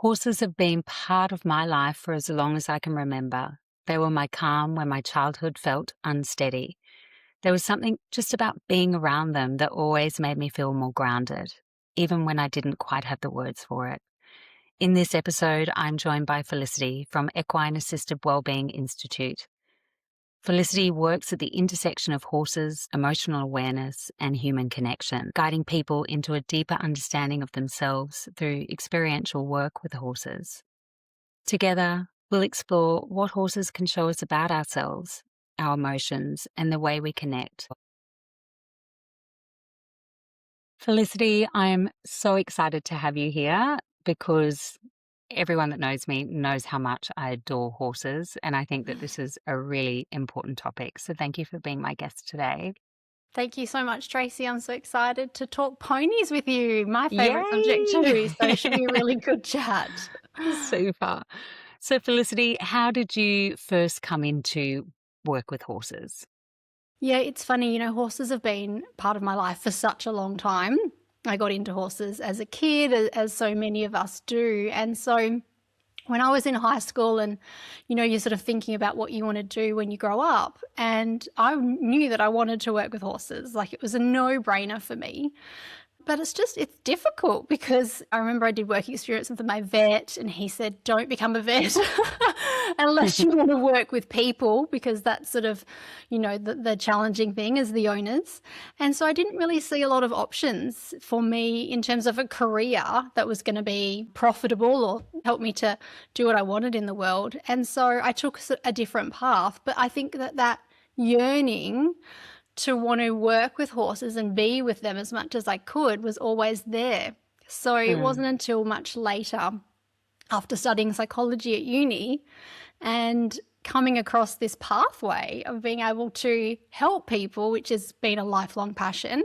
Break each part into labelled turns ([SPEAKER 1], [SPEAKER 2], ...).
[SPEAKER 1] Horses have been part of my life for as long as I can remember. They were my calm when my childhood felt unsteady. There was something just about being around them that always made me feel more grounded, even when I didn't quite have the words for it. In this episode, I'm joined by Felicity from Equine Assisted Wellbeing Institute. Felicity works at the intersection of horses, emotional awareness, and human connection, guiding people into a deeper understanding of themselves through experiential work with horses. Together, we'll explore what horses can show us about ourselves, our emotions, and the way we connect. Felicity, I'm so excited to have you here because everyone that knows me knows how much I adore horses, and I think that this is a really important topic. So thank you for being my guest today.
[SPEAKER 2] Thank you so much, Tracy. I'm so excited to talk ponies with you. My favourite subject
[SPEAKER 1] Yay!
[SPEAKER 2] too, so it should be a really good chat.
[SPEAKER 1] Super. So Felicity, how did you first come into work with horses?
[SPEAKER 2] Yeah, it's funny, horses have been part of my life for such a long time. I got into horses as a kid, as so many of us do. And so when I was in high school and, you're sort of thinking about what you want to do when you grow up, and I knew that I wanted to work with horses. Like, it was a no-brainer for me. But it's difficult because I remember I did work experience with my vet and he said, don't become a vet unless you want to work with people, because that's sort of, the challenging thing as the owners. And so I didn't really see a lot of options for me in terms of a career that was going to be profitable or help me to do what I wanted in the world. And so I took a different path. But I think that yearning to want to work with horses and be with them as much as I could was always there. So it wasn't until much later, after studying psychology at uni and coming across this pathway of being able to help people, which has been a lifelong passion,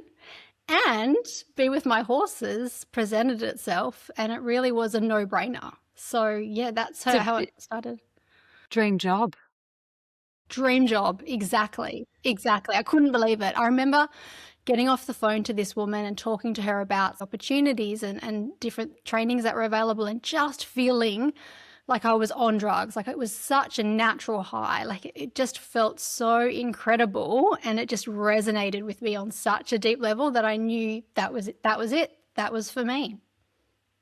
[SPEAKER 2] and be with my horses, presented itself, and it really was a no-brainer. So yeah, that's how it started.
[SPEAKER 1] Dream job.
[SPEAKER 2] Dream job. Exactly. I couldn't believe it. I remember getting off the phone to this woman and talking to her about opportunities and different trainings that were available, and just feeling like I was on drugs. Like, it was such a natural high. Like, it just felt so incredible, and it just resonated with me on such a deep level that I knew that was it. That was for me.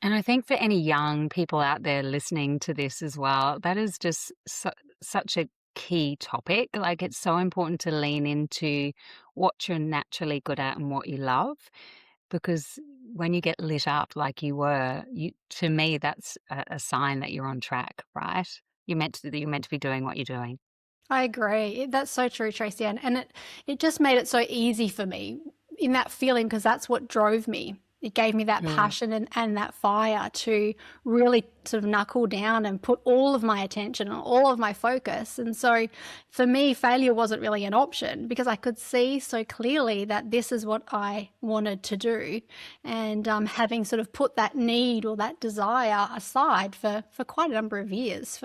[SPEAKER 1] And I think for any young people out there listening to this as well, that is just such a key topic. Like, it's so important to lean into what you're naturally good at and what you love, because when you get lit up like you were, to me, that's a sign that you're on track, right? You're meant to be doing what you're doing.
[SPEAKER 2] I agree. That's so true, Tracy. And it just made it so easy for me in that feeling, because that's what drove me. It gave me that passion and that fire to really sort of knuckle down and put all of my attention and all of my focus. And so for me, failure wasn't really an option, because I could see so clearly that this is what I wanted to do. And having sort of put that need or that desire aside for quite a number of years.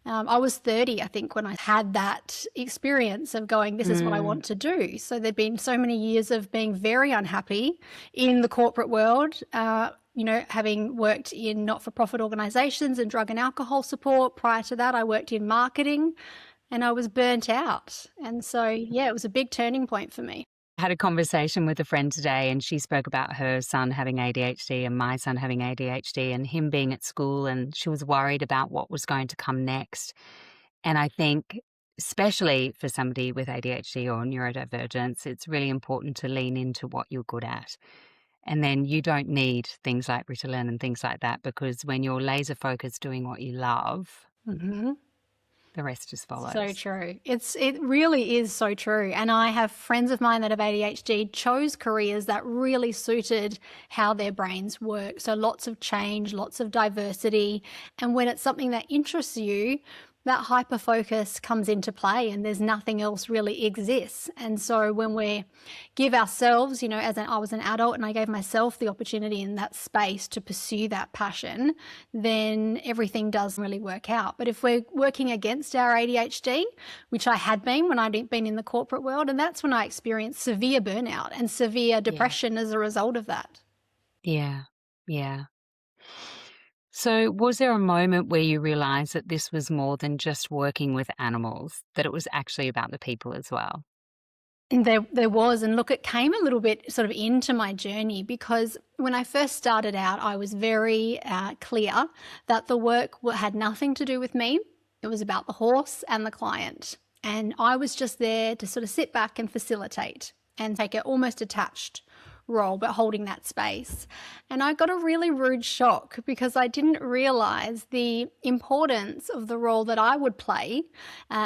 [SPEAKER 2] I was 30, I think, when I had that experience of going, this is what I want to do. So there'd been so many years of being very unhappy in the corporate world, having worked in not-for-profit organizations and drug and alcohol support. Prior to that, I worked in marketing, and I was burnt out. And so, yeah, it was a big turning point for me.
[SPEAKER 1] I had a conversation with a friend today, and she spoke about her son having ADHD and my son having ADHD and him being at school, and she was worried about what was going to come next. And I think, especially for somebody with ADHD or neurodivergence, it's really important to lean into what you're good at. And then you don't need things like Ritalin and things like that, because when you're laser focused doing what you love,
[SPEAKER 2] Mm-hmm.
[SPEAKER 1] the rest just
[SPEAKER 2] So
[SPEAKER 1] follows.
[SPEAKER 2] true. It really is so true. And I have friends of mine that have ADHD chose careers that really suited how their brains work. So lots of change, lots of diversity. And when it's something that interests you, that hyper focus comes into play, and there's nothing else really exists. And so when we give ourselves, I was an adult and I gave myself the opportunity in that space to pursue that passion, then everything does really work out. But if we're working against our ADHD, which I had been when I'd been in the corporate world, and that's when I experienced severe burnout and severe depression as a result of that.
[SPEAKER 1] Yeah. Yeah. So, was there a moment where you realized that this was more than just working with animals, that it was actually about the people as well?
[SPEAKER 2] There was, and look, it came a little bit sort of into my journey because when I first started out, I was very clear that the work had nothing to do with me. It was about the horse and the client. And I was just there to sort of sit back and facilitate and take an almost attached role, but holding that space. And I got a really rude shock because I didn't realize the importance of the role that I would play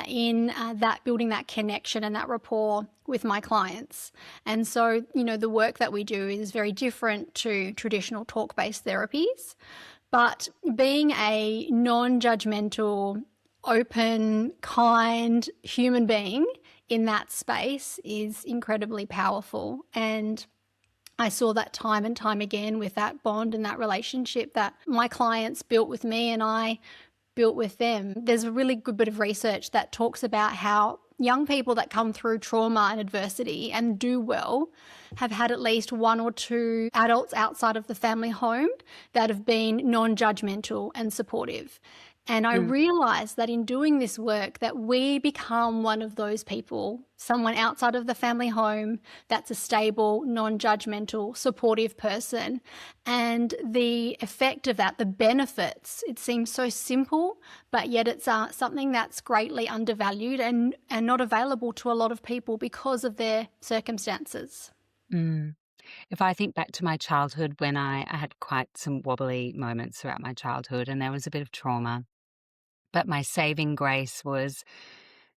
[SPEAKER 2] in that building that connection and that rapport with my clients. And so, the work that we do is very different to traditional talk based therapies. But being a non judgmental, open, kind human being in that space is incredibly powerful. And I saw that time and time again with that bond and that relationship that my clients built with me and I built with them. There's a really good bit of research that talks about how young people that come through trauma and adversity and do well have had at least one or two adults outside of the family home that have been non-judgmental and supportive. And I
[SPEAKER 1] Mm.
[SPEAKER 2] realized that in doing this work that we become one of those people, someone outside of the family home that's a stable, non-judgmental, supportive person. And the effect of that, the benefits, it seems so simple, but yet it's something that's greatly undervalued and not available to a lot of people because of their circumstances.
[SPEAKER 1] Mm. If I think back to my childhood when I had quite some wobbly moments throughout my childhood and there was a bit of trauma, but my saving grace was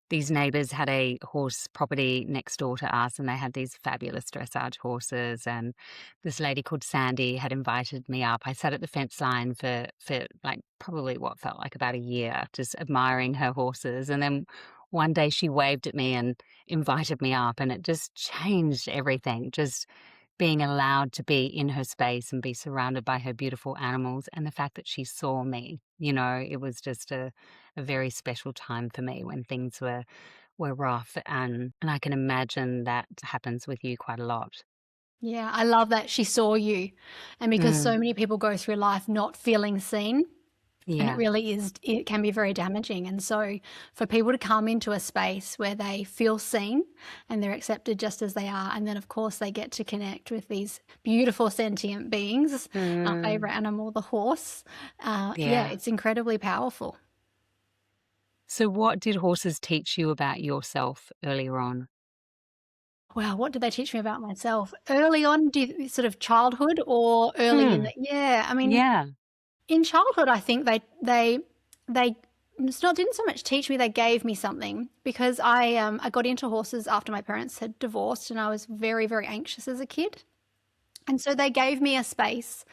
[SPEAKER 1] these neighbors had a horse property next door to us, and they had these fabulous dressage horses. And this lady called Sandy had invited me up. I sat at the fence line for like probably what felt like about a year, just admiring her horses. And then one day she waved at me and invited me up, and it just changed everything. Just being allowed to be in her space and be surrounded by her beautiful animals, and the fact that she saw me, it was just a very special time for me when things were rough, and I can imagine that happens with you quite a lot.
[SPEAKER 2] Yeah, I love that she saw you. And because so
[SPEAKER 1] Mm,
[SPEAKER 2] many people go through life not feeling seen, and
[SPEAKER 1] yeah.
[SPEAKER 2] it can be very damaging. And so for people to come into a space where they feel seen and they're accepted just as they are, and then of course they get to connect with these beautiful sentient beings, our
[SPEAKER 1] Mm,
[SPEAKER 2] favorite animal, the horse. Yeah,
[SPEAKER 1] yeah.
[SPEAKER 2] it's incredibly powerful.
[SPEAKER 1] So what did horses teach you about yourself earlier on?
[SPEAKER 2] Wow, what did they teach me about myself? Early on, sort of childhood or early in
[SPEAKER 1] Mm,
[SPEAKER 2] the, yeah, I mean,
[SPEAKER 1] yeah.
[SPEAKER 2] in childhood, I think they it's not didn't so much teach me, they gave me something because I got into horses after my parents had divorced and I was very, very anxious as a kid. And so they gave me a space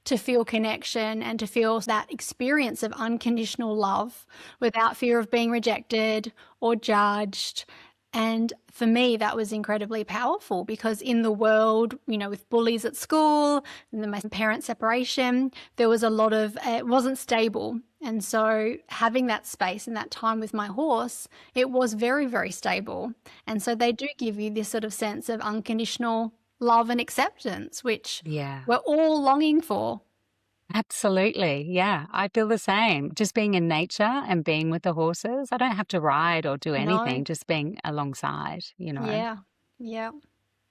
[SPEAKER 2] to feel connection and to feel that experience of unconditional love without fear of being rejected or judged. And for me, that was incredibly powerful because in the world, with bullies at school and then my parents' separation, there was a lot of, it wasn't stable. And so having that space and that time with my horse, it was very, very stable. And so they do give you this sort of sense of unconditional love and acceptance, which
[SPEAKER 1] Yeah.
[SPEAKER 2] we're all longing for.
[SPEAKER 1] Absolutely. Yeah, I feel the same. Just being in nature and being with the horses. I don't have to ride or do
[SPEAKER 2] No,
[SPEAKER 1] anything, just being alongside.
[SPEAKER 2] yeah, yeah.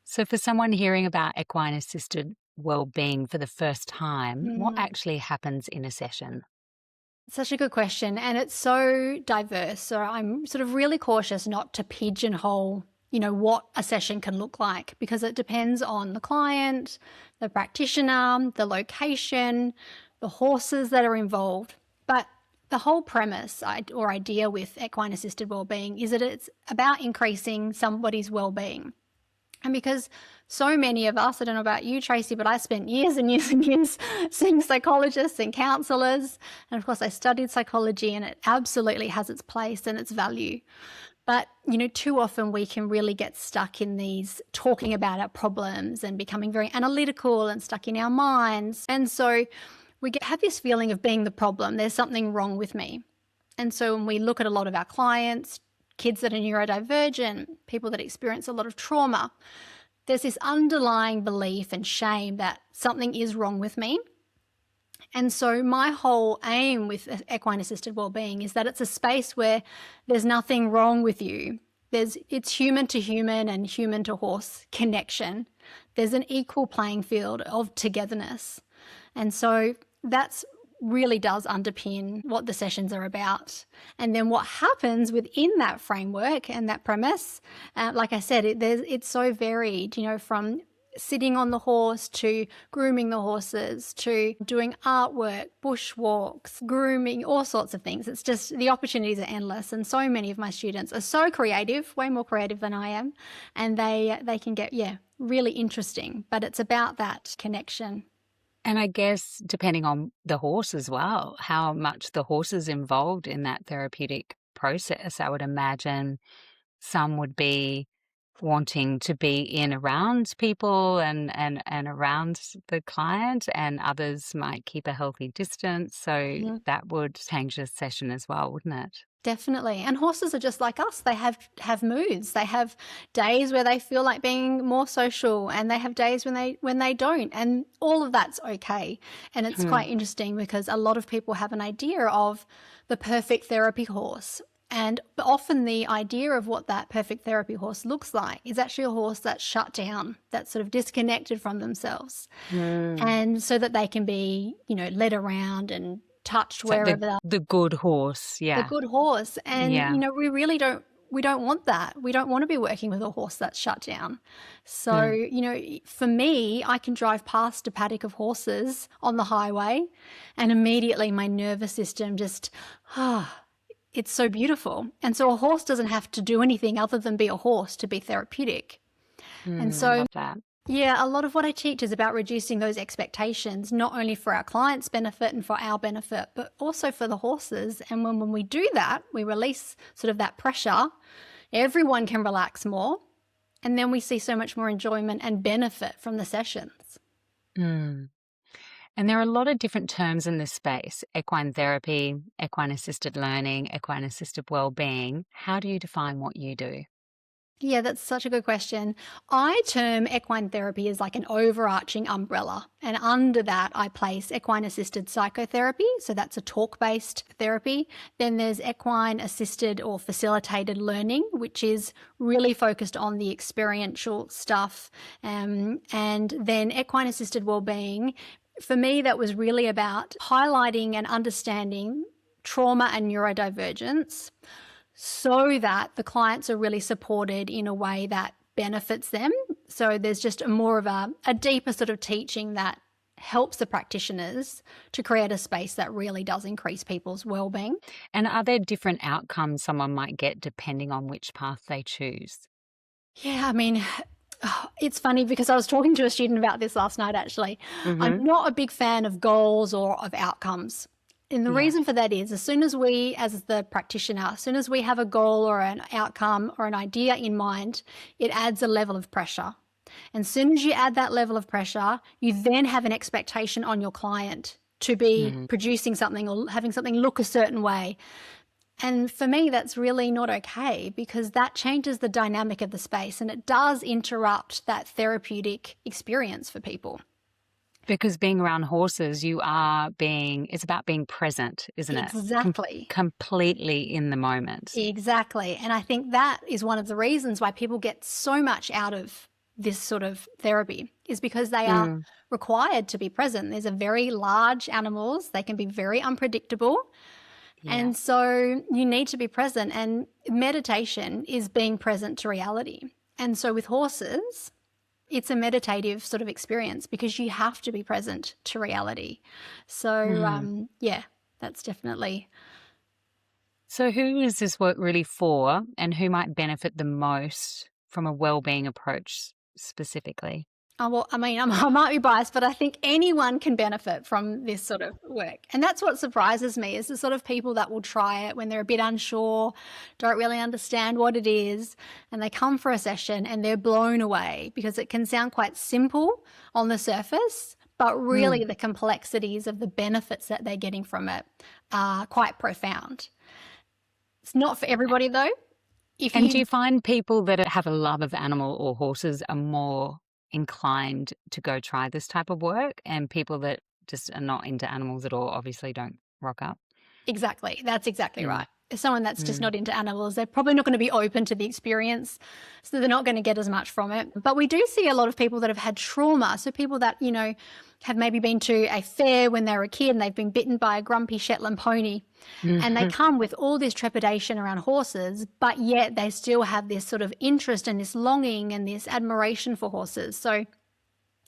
[SPEAKER 1] So, for someone hearing about equine assisted well-being for the first time, what
[SPEAKER 2] Mm.
[SPEAKER 1] actually happens in a session?
[SPEAKER 2] Such a good question. And it's so diverse. So I'm sort of really cautious not to pigeonhole, what a session can look like because it depends on the client, the practitioner, the location, the horses that are involved. But the whole premise or idea with equine assisted wellbeing is that it's about increasing somebody's wellbeing. And because so many of us, I don't know about you, Tracy, but I spent years and years and years seeing psychologists and counselors. And of course, I studied psychology and it absolutely has its place and its value. But, too often we can really get stuck in these talking about our problems and becoming very analytical and stuck in our minds. And so have this feeling of being the problem. There's something wrong with me. And so when we look at a lot of our clients, kids that are neurodivergent, people that experience a lot of trauma, there's this underlying belief and shame that something is wrong with me. And so my whole aim with equine assisted wellbeing is that it's a space where there's nothing wrong with you. It's human to human and human to horse connection. There's an equal playing field of togetherness. And so that's really does underpin what the sessions are about. And then what happens within that framework and that premise, like I said, it's so varied, from sitting on the horse to grooming the horses to doing artwork, bushwalks, grooming, all sorts of things. It's just the opportunities are endless, and so many of my students are so creative, way more creative than I am, and they can get really interesting, but it's about that connection.
[SPEAKER 1] And I guess depending on the horse as well, how much the horse is involved in that therapeutic process. I would imagine some would be wanting to be in around people and around the client, and others might keep a healthy distance. So
[SPEAKER 2] Mhm.
[SPEAKER 1] that would change the session as well, wouldn't it?
[SPEAKER 2] Definitely. And horses are just like us. They have moods. They have days where they feel like being more social, and they have days when they don't. And all of that's okay. And it's
[SPEAKER 1] Hmm.
[SPEAKER 2] quite interesting because a lot of people have an idea of the perfect therapy horse. And often the idea of what that perfect therapy horse looks like is actually a horse that's shut down, that's sort of disconnected from themselves.
[SPEAKER 1] Mm.
[SPEAKER 2] And so that they can be, led around and touched
[SPEAKER 1] So
[SPEAKER 2] wherever
[SPEAKER 1] the good horse,
[SPEAKER 2] the
[SPEAKER 1] yeah.
[SPEAKER 2] good horse. And,
[SPEAKER 1] Yeah.
[SPEAKER 2] we don't want that. We don't want to be working with a horse that's shut down. So,
[SPEAKER 1] Mm.
[SPEAKER 2] for me, I can drive past a paddock of horses on the highway and immediately my nervous system just, it's so beautiful. And so a horse doesn't have to do anything other than be a horse to be therapeutic. And
[SPEAKER 1] I
[SPEAKER 2] so
[SPEAKER 1] love that.
[SPEAKER 2] yeah, a lot of what I teach is about reducing those expectations, not only for our clients' benefit and for our benefit, but also for the horses. And when we do that, we release sort of that pressure, everyone can relax more. And then we see so much more enjoyment and benefit from the sessions.
[SPEAKER 1] Mm. And there are a lot of different terms in this space: equine therapy, equine assisted learning, equine assisted well-being. How do you define what you do?
[SPEAKER 2] Yeah, that's such a good question. I term equine therapy as like an overarching umbrella. And under that, I place equine assisted psychotherapy. So that's a talk based therapy. Then there's equine assisted or facilitated learning, which is really focused on the experiential stuff. And then equine assisted wellbeing. For me, that was really about highlighting and understanding trauma and neurodivergence so that the clients are really supported in a way that benefits them. So there's just more of a deeper sort of teaching that helps the practitioners to create a space that really does increase people's well-being.
[SPEAKER 1] And are there different outcomes someone might get depending on which path they choose?
[SPEAKER 2] Yeah, I mean, it's funny because I was talking to a student about this last night, actually. I'm
[SPEAKER 1] Mm-hmm.
[SPEAKER 2] not a big fan of goals or of outcomes. And the
[SPEAKER 1] Yeah.
[SPEAKER 2] reason for that is as soon as we, as the practitioner, as soon as we have a goal or an outcome or an idea in mind, it adds a level of pressure. And as soon as you add that level of pressure, you then have an expectation on your client to be
[SPEAKER 1] Mm.
[SPEAKER 2] producing something or having something look a certain way. And for me, that's really not okay because that changes the dynamic of the space and it does interrupt that therapeutic experience for people.
[SPEAKER 1] Because being around horses, it's about being present, isn't it?
[SPEAKER 2] Exactly.
[SPEAKER 1] Completely in the moment.
[SPEAKER 2] Exactly. And I think that is one of the reasons why people get so much out of this sort of therapy is because they are
[SPEAKER 1] Mm.
[SPEAKER 2] required to be present. These are very large animals. They can be very unpredictable.
[SPEAKER 1] Yeah.
[SPEAKER 2] And so you need to be present. And meditation is being present to reality. And so with horses, it's a meditative sort of experience because you have to be present to reality. So,
[SPEAKER 1] Mm.
[SPEAKER 2] yeah, that's definitely.
[SPEAKER 1] So who is this work really for, and who might benefit the most from a well-being approach specifically?
[SPEAKER 2] Oh, well, I mean, I might be biased, but I think anyone can benefit from this sort of work. And that's what surprises me is the sort of people that will try it when they're a bit unsure, don't really understand what it is, and they come for a session and they're blown away because it can sound quite simple on the surface, but really
[SPEAKER 1] Mm.
[SPEAKER 2] the complexities of the benefits that they're getting from it are quite profound. It's not for everybody though. If
[SPEAKER 1] And do
[SPEAKER 2] you
[SPEAKER 1] you find people that have a love of animal or horses are more inclined to go try this type of work, and people that just are not into animals at all obviously don't rock up.
[SPEAKER 2] Exactly. That's exactly
[SPEAKER 1] Mm,
[SPEAKER 2] right. Someone that's just
[SPEAKER 1] mm,
[SPEAKER 2] not into animals, they're probably not going to be open to the experience. So they're not going to get as much from it. But we do see a lot of people that have had trauma. So people that, have maybe been to a fair when they were a kid and they've been bitten by a grumpy Shetland pony. And they
[SPEAKER 1] mhm,
[SPEAKER 2] come with all this trepidation around horses, but yet they still have this sort of interest and this longing and this admiration for horses. So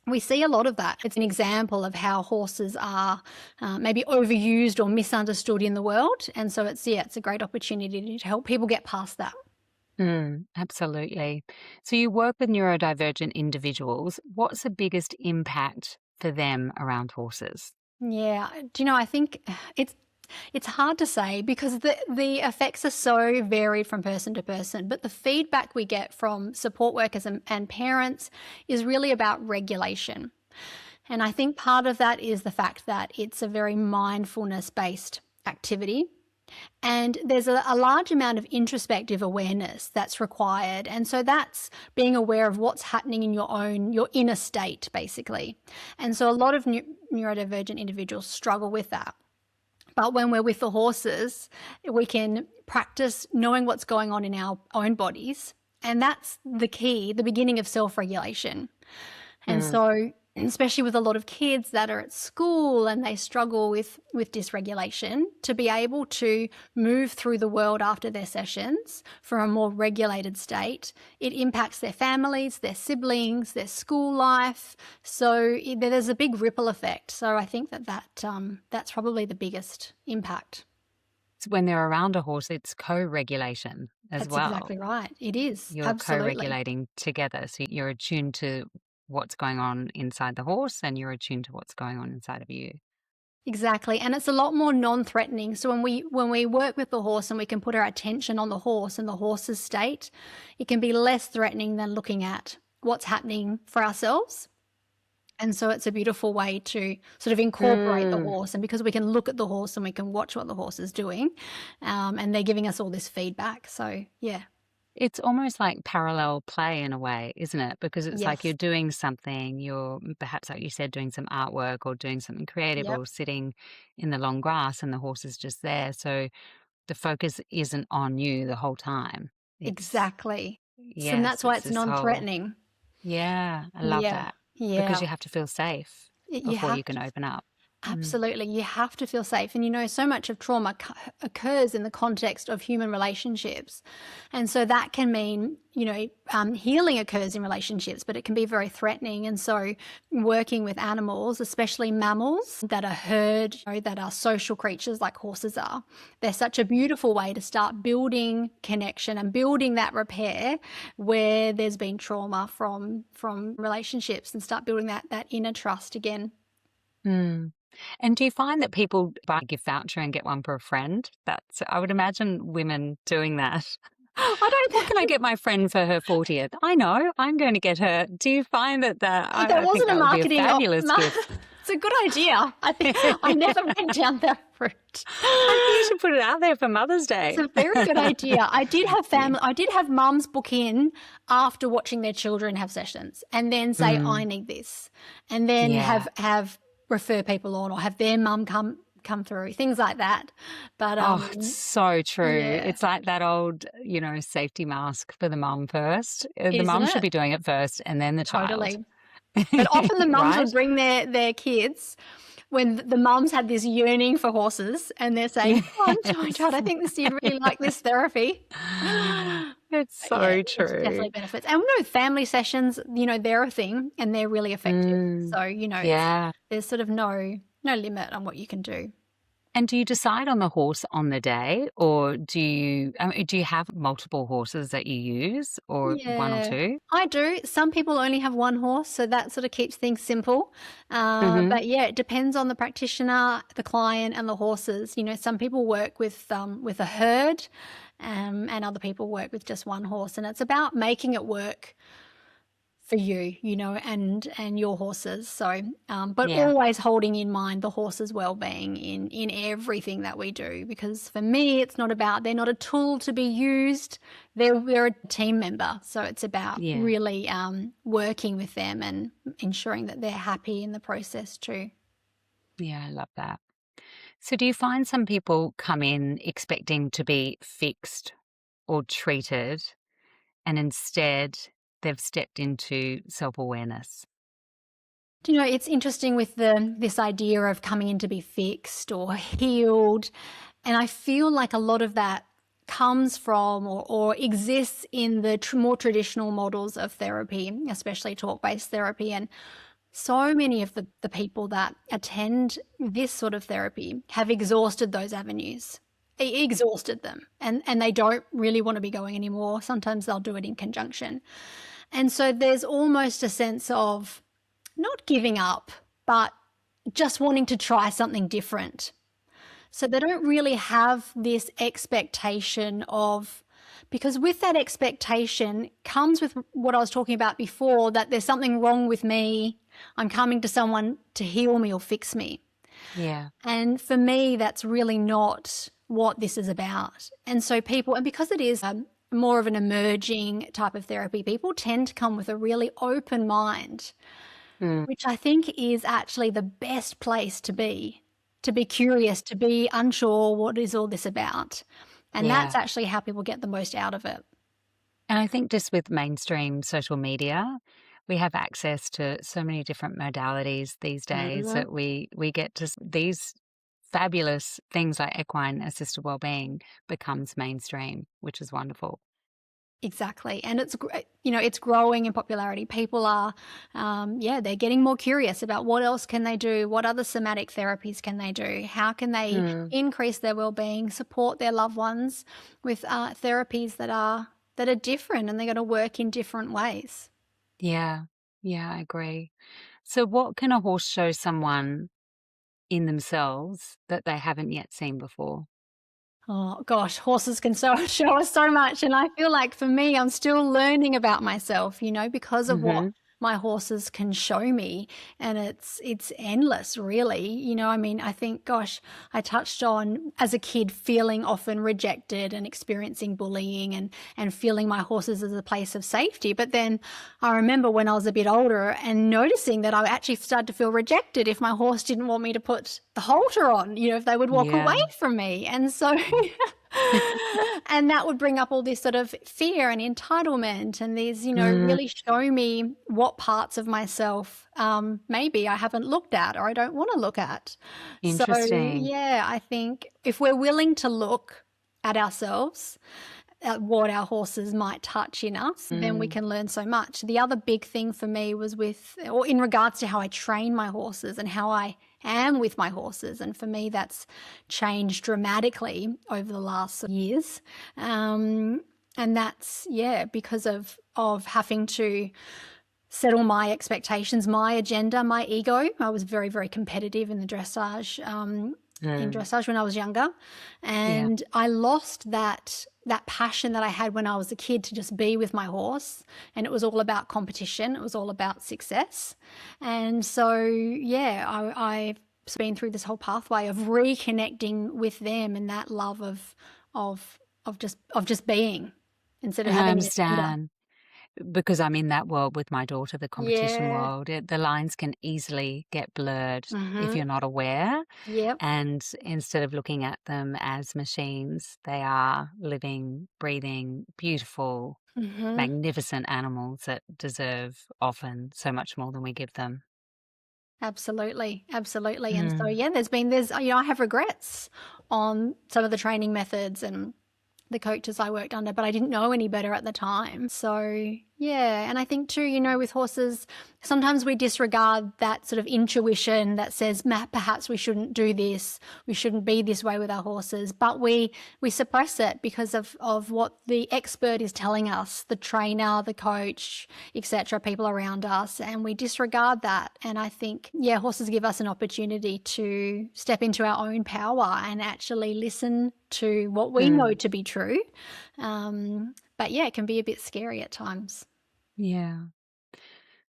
[SPEAKER 2] we see a lot of that. It's an example of how horses are maybe overused or misunderstood in the world. And so it's a great opportunity to help people get past that.
[SPEAKER 1] absolutely. So you work with neurodivergent individuals. What's the biggest impact for them around horses?
[SPEAKER 2] Yeah. Do you know, I think it's hard to say because the effects are so varied from person to person, but the feedback we get from support workers and parents is really about regulation. And I think part of that is the fact that it's a very mindfulness-based activity. And there's a large amount of introspective awareness that's required. And so that's being aware of what's happening in your inner state, basically. And so a lot of neurodivergent individuals struggle with that. But when we're with the horses, we can practice knowing what's going on in our own bodies. And that's the key, the beginning of self-regulation. And
[SPEAKER 1] Mm.
[SPEAKER 2] so, especially with a lot of kids that are at school and they struggle with dysregulation, to be able to move through the world after their sessions from a more regulated state, it impacts their families, their siblings, their school life. So there's a big ripple effect. So I think that's probably the biggest impact.
[SPEAKER 1] When they're around a horse, it's co-regulation as
[SPEAKER 2] That's
[SPEAKER 1] well.
[SPEAKER 2] exactly right. It is.
[SPEAKER 1] You're
[SPEAKER 2] Absolutely.
[SPEAKER 1] co-regulating together. So you're attuned to what's going on inside the horse and you're attuned to what's going on inside of you.
[SPEAKER 2] Exactly. And it's a lot more non-threatening. So when we work with the horse and we can put our attention on the horse and the horse's state, it can be less threatening than looking at what's happening for ourselves. And so it's a beautiful way to sort of incorporate the
[SPEAKER 1] Mm.
[SPEAKER 2] horse. And because we can look at the horse and we can watch what the horse is doing, and they're giving us all this feedback. So yeah.
[SPEAKER 1] It's almost like parallel play in a way, isn't it? Because it's like you're
[SPEAKER 2] Yes.
[SPEAKER 1] doing something, you're perhaps, like you said, doing some artwork or doing something creative
[SPEAKER 2] Yep.
[SPEAKER 1] or sitting in the long grass and the horse is just there. So the focus isn't on you the whole time. It's,
[SPEAKER 2] Exactly. So
[SPEAKER 1] yes,
[SPEAKER 2] that's why
[SPEAKER 1] it's
[SPEAKER 2] it's
[SPEAKER 1] this whole,
[SPEAKER 2] non-threatening.
[SPEAKER 1] yeah, I love
[SPEAKER 2] Yeah.
[SPEAKER 1] that because
[SPEAKER 2] Yeah.
[SPEAKER 1] you have to feel safe
[SPEAKER 2] You
[SPEAKER 1] before you
[SPEAKER 2] have
[SPEAKER 1] can
[SPEAKER 2] to.
[SPEAKER 1] open up. Mm.
[SPEAKER 2] Absolutely. You have to feel safe. And so much of trauma occurs in the context of human relationships. And so that can mean, healing occurs in relationships, but it can be very threatening. And so working with animals, especially mammals that are herd, that are social creatures like horses are, they're such a beautiful way to start building connection and building that repair where there's been trauma from relationships and start building that inner trust again.
[SPEAKER 1] Mm. And do you find that people buy a gift voucher and get one for a friend? I would imagine women doing that. What can I get my friend for her 40th? I know, I'm going to get her. Do you find that
[SPEAKER 2] Oh, that
[SPEAKER 1] I think
[SPEAKER 2] wasn't a
[SPEAKER 1] that would be a
[SPEAKER 2] marketing
[SPEAKER 1] fabulous gift.
[SPEAKER 2] it's a good idea. I think I never went down that route.
[SPEAKER 1] I think you should put it out there for Mother's
[SPEAKER 2] It's
[SPEAKER 1] Day.
[SPEAKER 2] a very good idea. I did have
[SPEAKER 1] Yeah.
[SPEAKER 2] mums book in after watching their children have sessions and then say, I
[SPEAKER 1] Mm,
[SPEAKER 2] need this. And then
[SPEAKER 1] yeah.
[SPEAKER 2] have refer people on or have their mum come through, things like that. But
[SPEAKER 1] Oh, it's so true.
[SPEAKER 2] yeah,
[SPEAKER 1] It's like that old, safety mask for the mum first. The
[SPEAKER 2] isn't
[SPEAKER 1] mum should
[SPEAKER 2] it?
[SPEAKER 1] be doing it first and then the child.
[SPEAKER 2] Totally. But often the mums
[SPEAKER 1] Right?
[SPEAKER 2] would bring their kids when the mums had this yearning for horses and they're saying, "Come on, child,
[SPEAKER 1] Yes.
[SPEAKER 2] I think you'd really like this therapy."
[SPEAKER 1] It's
[SPEAKER 2] But yeah,
[SPEAKER 1] so
[SPEAKER 2] there's
[SPEAKER 1] true.
[SPEAKER 2] definitely benefits. And we know family sessions, they're a thing and they're really effective.
[SPEAKER 1] Mm,
[SPEAKER 2] So,
[SPEAKER 1] yeah.
[SPEAKER 2] there's sort of no limit on what you can do.
[SPEAKER 1] And do you decide on the horse on the day, or do you have multiple horses that you use, or one or
[SPEAKER 2] Yeah,
[SPEAKER 1] two?
[SPEAKER 2] I do. Some people only have one horse, so that sort of keeps things simple.
[SPEAKER 1] Mhm.
[SPEAKER 2] But yeah, it depends on the practitioner, the client, and the horses. Some people work with a herd, and other people work with just one horse, and it's about making it work for you, and your horses. So, but
[SPEAKER 1] Yeah.
[SPEAKER 2] always holding in mind the horse's well-being in everything that we do, because for me, it's not about they're not a tool to be used. They're a team member. So it's about
[SPEAKER 1] Yeah.
[SPEAKER 2] really working with them and ensuring that they're happy in the process too.
[SPEAKER 1] Yeah, I love that. So, do you find some people come in expecting to be fixed or treated, and instead they've stepped into self awareness?
[SPEAKER 2] Do you know, it's interesting with this idea of coming in to be fixed or healed, and I feel like a lot of that comes from or exists in the more traditional models of therapy, especially talk-based therapy. And so many of the people that attend this sort of therapy have exhausted those avenues, exhausted them, and they don't really want to be going anymore. Sometimes they'll do it in conjunction. And so there's almost a sense of not giving up, but just wanting to try something different. So they don't really have this expectation of, because with that expectation comes with what I was talking about before, that there's something wrong with me. I'm coming to someone to heal me or fix me.
[SPEAKER 1] Yeah.
[SPEAKER 2] And for me, that's really not what this is about. And so people, and because it is more of an emerging type of therapy, people tend to come with a really open mind,
[SPEAKER 1] Mm,
[SPEAKER 2] which I think is actually the best place to be curious, to be unsure what is all this about. And that's
[SPEAKER 1] yeah.
[SPEAKER 2] actually how people get the most out of it.
[SPEAKER 1] And I think just with mainstream social media, we have access to so many different modalities these days
[SPEAKER 2] Mhm.
[SPEAKER 1] that we get to these fabulous things like equine assisted wellbeing becomes mainstream, which is wonderful.
[SPEAKER 2] Exactly. And it's growing in popularity. People are, they're getting more curious about what else can they do? What other somatic therapies can they do? How can they
[SPEAKER 1] Mm,
[SPEAKER 2] increase their well-being, support their loved ones with therapies that are different, and they're going to work in different ways.
[SPEAKER 1] yeah. Yeah, I agree. So what can a horse show someone in themselves that they haven't yet seen before?
[SPEAKER 2] Oh gosh, horses can show us so much, and I feel like for me, I'm still learning about myself, because of what
[SPEAKER 1] Mhm.
[SPEAKER 2] my horses can show me, and it's endless, really. I mean, I think, gosh, I touched on as a kid feeling often rejected and experiencing bullying and feeling my horses as a place of safety. But then I remember when I was a bit older and noticing that I actually started to feel rejected if my horse didn't want me to put the halter on, if they would walk away
[SPEAKER 1] Yeah.
[SPEAKER 2] from me. And so, and that would bring up all this sort of fear and entitlement and these,
[SPEAKER 1] Mm,
[SPEAKER 2] really show me what parts of myself maybe I haven't looked at or I don't want to look at. So,
[SPEAKER 1] interesting.
[SPEAKER 2] yeah, I think if we're willing to look at ourselves, at what our horses might touch in us, then we
[SPEAKER 1] Mm,
[SPEAKER 2] can learn so much. The other big thing for me was or in regards to how I train my horses and how I am with my horses. And for me, that's changed dramatically over the last years. And that's, yeah, because of having to settle my expectations, my agenda, my ego. I was very, very competitive in the dressage,
[SPEAKER 1] mm.
[SPEAKER 2] when I was younger,
[SPEAKER 1] Yeah.
[SPEAKER 2] and I lost that passion that I had when I was a kid to just be with my horse, and it was all about competition. It was all about success, and so yeah, I've been through this whole pathway of reconnecting with them and that love of of just being instead of
[SPEAKER 1] And I
[SPEAKER 2] having an agenda.
[SPEAKER 1] understand. Because I'm in that world with my daughter, the competition
[SPEAKER 2] Yeah.
[SPEAKER 1] world, the lines can easily get blurred if
[SPEAKER 2] Mhm.
[SPEAKER 1] you're not aware.
[SPEAKER 2] Yep.
[SPEAKER 1] And instead of looking at them as machines, they are living, breathing, beautiful,
[SPEAKER 2] Mhm.
[SPEAKER 1] magnificent animals that deserve often so much more than we give them.
[SPEAKER 2] Absolutely, absolutely, and so,
[SPEAKER 1] Mm.
[SPEAKER 2] yeah, I have regrets on some of the training methods and the coaches I worked under, but I didn't know any better at the time. So, yeah, and I think too, with horses, sometimes we disregard that sort of intuition that says, perhaps we shouldn't do this, we shouldn't be this way with our horses, but we suppress it because of what the expert is telling us, the trainer, the coach, etc., people around us, and we disregard that. And I think, yeah, horses give us an opportunity to step into our own power and actually listen to what we know
[SPEAKER 1] Mm.
[SPEAKER 2] to be true. But yeah, it can be a bit scary at times.
[SPEAKER 1] Yeah.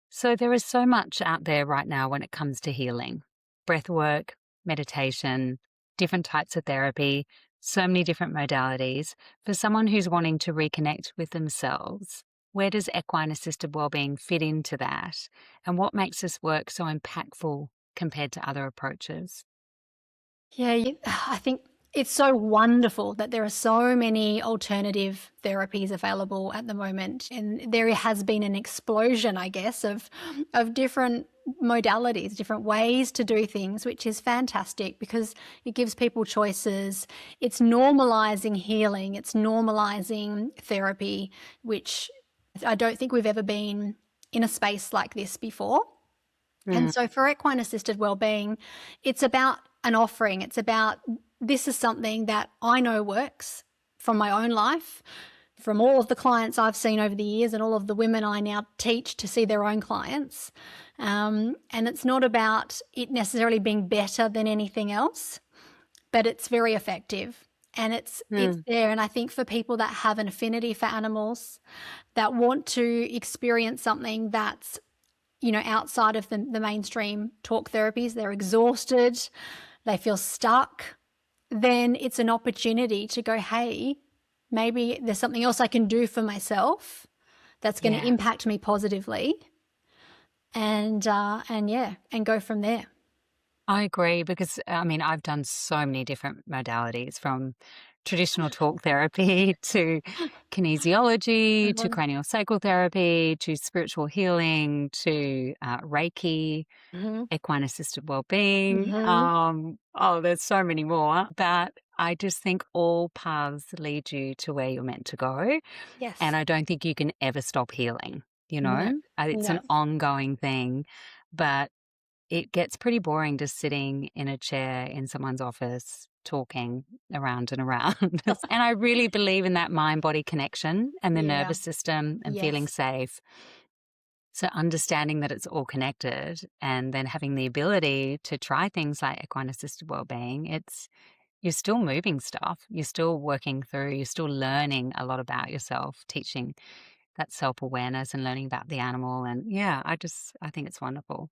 [SPEAKER 1] So there is so much out there right now when it comes to healing, breath work, meditation, different types of therapy, so many different modalities. For someone who's wanting to reconnect with themselves, where does equine assisted wellbeing fit into that? And what makes this work so impactful compared to other approaches.
[SPEAKER 2] Yeah, I think it's so wonderful that there are so many alternative therapies available at the moment, and there has been an explosion, I guess, of different modalities, different ways to do things, which is fantastic because it gives people choices. It's normalizing healing, it's normalizing therapy, which I don't think we've ever been in a space like this before. And
[SPEAKER 1] Mm.
[SPEAKER 2] so for equine assisted wellbeing, it's about an offering. It's about, this is something that I know works from my own life, from all of the clients I've seen over the years and all of the women I now teach to see their own clients. And it's not about it necessarily being better than anything else, but it's very effective. And it's
[SPEAKER 1] Mm.
[SPEAKER 2] there. And I think for people that have an affinity for animals, that want to experience something that's, outside of the mainstream talk therapies, they're exhausted, they feel stuck, then it's an opportunity to go, hey, maybe there's something else I can do for myself that's going to
[SPEAKER 1] Yeah.
[SPEAKER 2] impact me positively, and go from there.
[SPEAKER 1] I agree because, I've done so many different modalities from traditional talk therapy to kinesiology to
[SPEAKER 2] Mhm.
[SPEAKER 1] craniosacral therapy to spiritual healing to Reiki,
[SPEAKER 2] Mhm.
[SPEAKER 1] equine assisted wellbeing.
[SPEAKER 2] Mhm.
[SPEAKER 1] There's so many more, but I just think all paths lead you to where you're meant to go. And
[SPEAKER 2] Yes.
[SPEAKER 1] I don't think you can ever stop healing, you
[SPEAKER 2] No.
[SPEAKER 1] know? It's an
[SPEAKER 2] No.
[SPEAKER 1] ongoing thing, but it gets pretty boring just sitting in a chair in someone's office talking around and around. And I really believe in that mind body connection and the
[SPEAKER 2] Yeah.
[SPEAKER 1] nervous system and feeling
[SPEAKER 2] Yes.
[SPEAKER 1] safe. So, understanding that it's all connected and then having the ability to try things like equine assisted wellbeing, you're still moving stuff, you're still working through, you're still learning a lot about yourself, teaching that self awareness and learning about the animal. And yeah, I think it's wonderful.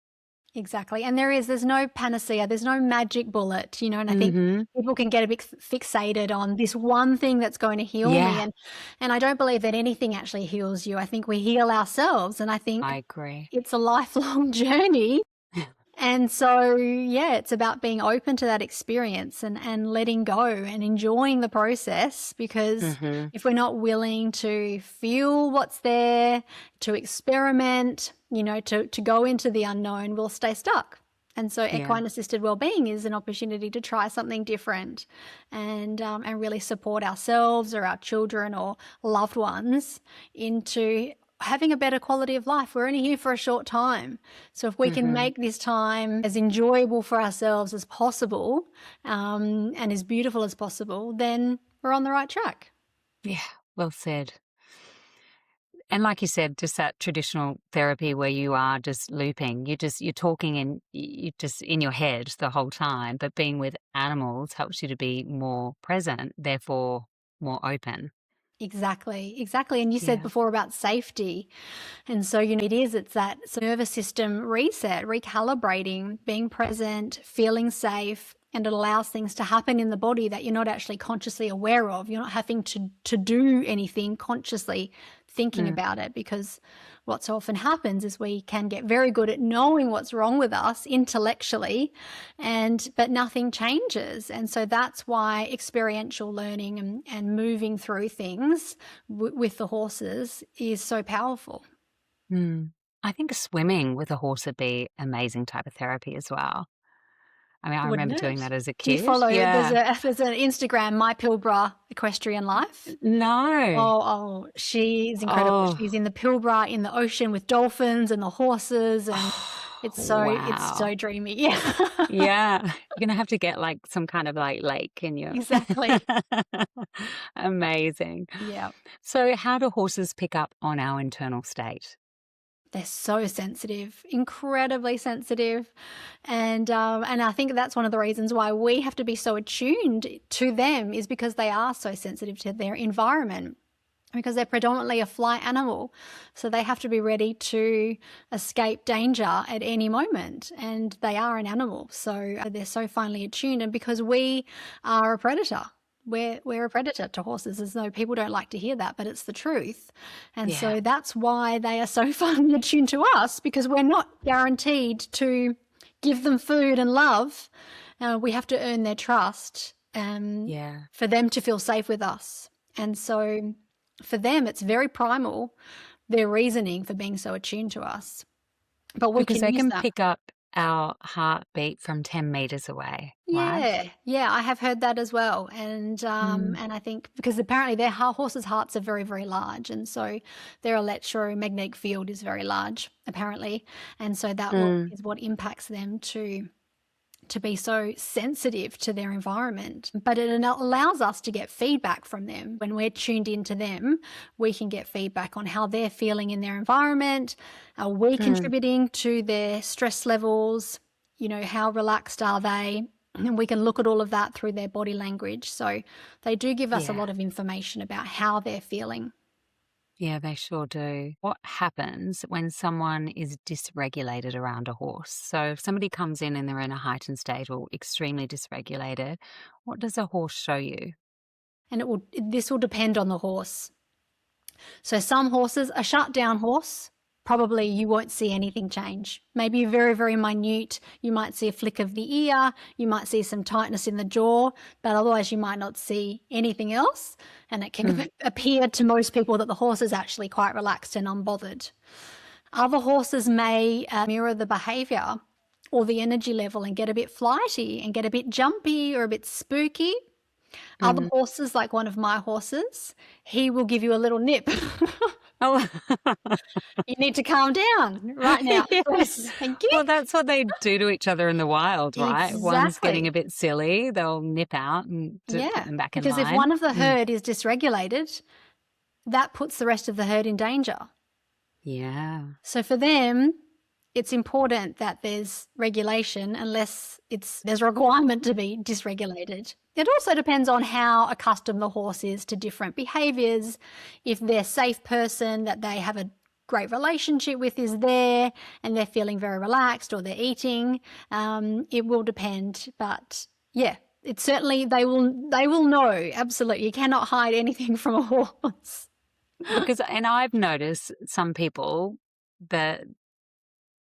[SPEAKER 2] Exactly. And there's no panacea, there's no magic bullet, and I think
[SPEAKER 1] Hmm.
[SPEAKER 2] people can get a bit fixated on this one thing that's going to heal me.
[SPEAKER 1] Yeah,
[SPEAKER 2] And I don't believe that anything actually heals you. I think we heal ourselves. And I think
[SPEAKER 1] I agree.
[SPEAKER 2] it's a lifelong journey. And so, yeah, it's about being open to that experience and letting go and enjoying the process, because
[SPEAKER 1] Hmm.
[SPEAKER 2] if we're not willing to feel what's there, to experiment, to go into the unknown, we'll stay stuck. And so
[SPEAKER 1] Yeah.
[SPEAKER 2] equine assisted wellbeing is an opportunity to try something different and really support ourselves or our children or loved ones into having a better quality of life. We're only here for a short time. So if we can
[SPEAKER 1] Hmm.
[SPEAKER 2] make this time as enjoyable for ourselves as possible, and as beautiful as possible, then we're on the right track.
[SPEAKER 1] Yeah, well said. And like you said, just that traditional therapy where you are just looping, you're talking and you just in your head the whole time, but being with animals helps you to be more present, therefore more open.
[SPEAKER 2] Exactly, exactly. And you said
[SPEAKER 1] Yeah.
[SPEAKER 2] before about safety. And so, it's that nervous system reset, recalibrating, being present, feeling safe, and it allows things to happen in the body that you're not actually consciously aware of. You're not having to do anything consciously thinking
[SPEAKER 1] Mm.
[SPEAKER 2] about it, because what so often happens is we can get very good at knowing what's wrong with us intellectually, but nothing changes. And so that's why experiential learning and moving through things with the horses is so powerful.
[SPEAKER 1] Mm. I think swimming with a horse would be amazing type of therapy as well. I
[SPEAKER 2] Wouldn't
[SPEAKER 1] remember doing that
[SPEAKER 2] it?
[SPEAKER 1] as a
[SPEAKER 2] Do you
[SPEAKER 1] kid.
[SPEAKER 2] follow, there's
[SPEAKER 1] Yeah.
[SPEAKER 2] an Instagram, My Pilbara Equestrian Life.
[SPEAKER 1] No.
[SPEAKER 2] She's incredible.
[SPEAKER 1] Oh.
[SPEAKER 2] She's in the Pilbara in the ocean with dolphins and the horses, and it's
[SPEAKER 1] Wow.
[SPEAKER 2] so dreamy. Yeah.
[SPEAKER 1] Yeah, you're gonna have to get, like, some kind of, like, lake in your
[SPEAKER 2] Exactly.
[SPEAKER 1] Amazing.
[SPEAKER 2] Yeah.
[SPEAKER 1] So how do horses pick up on our internal state?
[SPEAKER 2] They're so sensitive, incredibly sensitive. And I think that's one of the reasons why we have to be so attuned to them, is because they are so sensitive to their environment, because they're predominantly a flight animal. So they have to be ready to escape danger at any moment. And they are an animal. So they're so finely attuned. And because we are a predator, we're a predator to horses, as though people don't like to hear that, but it's the truth. And
[SPEAKER 1] Yeah.
[SPEAKER 2] so that's why they are so finely attuned to us, because we're not guaranteed to give them food and love. We have to earn their trust
[SPEAKER 1] Yeah.
[SPEAKER 2] for them to feel safe with us. And so for them, it's very primal, their reasoning for being so attuned to us. But we
[SPEAKER 1] Because
[SPEAKER 2] can
[SPEAKER 1] they
[SPEAKER 2] use
[SPEAKER 1] can
[SPEAKER 2] that.
[SPEAKER 1] pick up our heartbeat from 10 meters away, right?
[SPEAKER 2] Yeah, I have heard that as well,
[SPEAKER 1] Mm.
[SPEAKER 2] and I think because apparently their horses' hearts are very, very large, and so their electromagnetic field is very large, apparently, and so that
[SPEAKER 1] Mm.
[SPEAKER 2] is what impacts them to be so sensitive to their environment. But it allows us to get feedback from them. When we're tuned into them, we can get feedback on how they're feeling in their environment. Are we
[SPEAKER 1] Mm.
[SPEAKER 2] contributing to their stress levels? How relaxed are they? And we can look at all of that through their body language. So they do give us a
[SPEAKER 1] Yeah.
[SPEAKER 2] lot of information about how they're feeling.
[SPEAKER 1] Yeah, they sure do. What happens when someone is dysregulated around a horse? So if somebody comes in and they're in a heightened state or extremely dysregulated, what does a horse show you?
[SPEAKER 2] And this will depend on the horse. So some horses, a shut down horse, probably you won't see anything change. Maybe very, very minute. You might see a flick of the ear. You might see some tightness in the jaw, but otherwise you might not see anything else. And it can
[SPEAKER 1] Mm.
[SPEAKER 2] appear to most people that the horse is actually quite relaxed and unbothered. Other horses may mirror the behavior or the energy level and get a bit flighty and get a bit jumpy or a bit spooky. Other
[SPEAKER 1] Mm.
[SPEAKER 2] horses, like one of my horses, he will give you a little nip.
[SPEAKER 1] Oh,
[SPEAKER 2] You need to calm down right now.
[SPEAKER 1] yeah.
[SPEAKER 2] Please. Thank you.
[SPEAKER 1] Well, that's what they do to each other in the wild, right? One's getting a
[SPEAKER 2] Exactly.
[SPEAKER 1] bit silly, they'll nip out and to put
[SPEAKER 2] Yeah.
[SPEAKER 1] them back in
[SPEAKER 2] Because if
[SPEAKER 1] line.
[SPEAKER 2] one of the
[SPEAKER 1] Mm.
[SPEAKER 2] herd is dysregulated, that puts the rest of the herd in danger.
[SPEAKER 1] Yeah.
[SPEAKER 2] So for them, it's important that there's regulation unless there's a requirement to be dysregulated. It also depends on how accustomed the horse is to different behaviors. If their safe person that they have a great relationship with is there and they're feeling very relaxed or they're eating, it will depend. But yeah, it's certainly they will know. Absolutely. You cannot hide anything from a horse.
[SPEAKER 1] Because and I've noticed some people that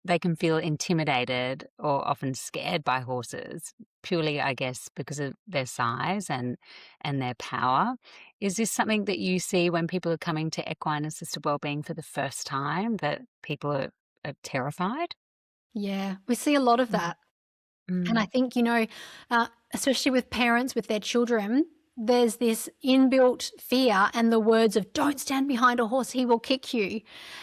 [SPEAKER 1] they can feel intimidated or often scared by horses purely, I guess, because of their size and their power. Is this something that you see when people are coming to equine assisted wellbeing for the first time, that people are terrified?
[SPEAKER 2] Yeah, we see a lot of
[SPEAKER 1] Mm.
[SPEAKER 2] that. And I
[SPEAKER 1] Mm.
[SPEAKER 2] think, especially with parents with their children, there's this inbuilt fear and the words of don't stand behind a horse, he will kick you.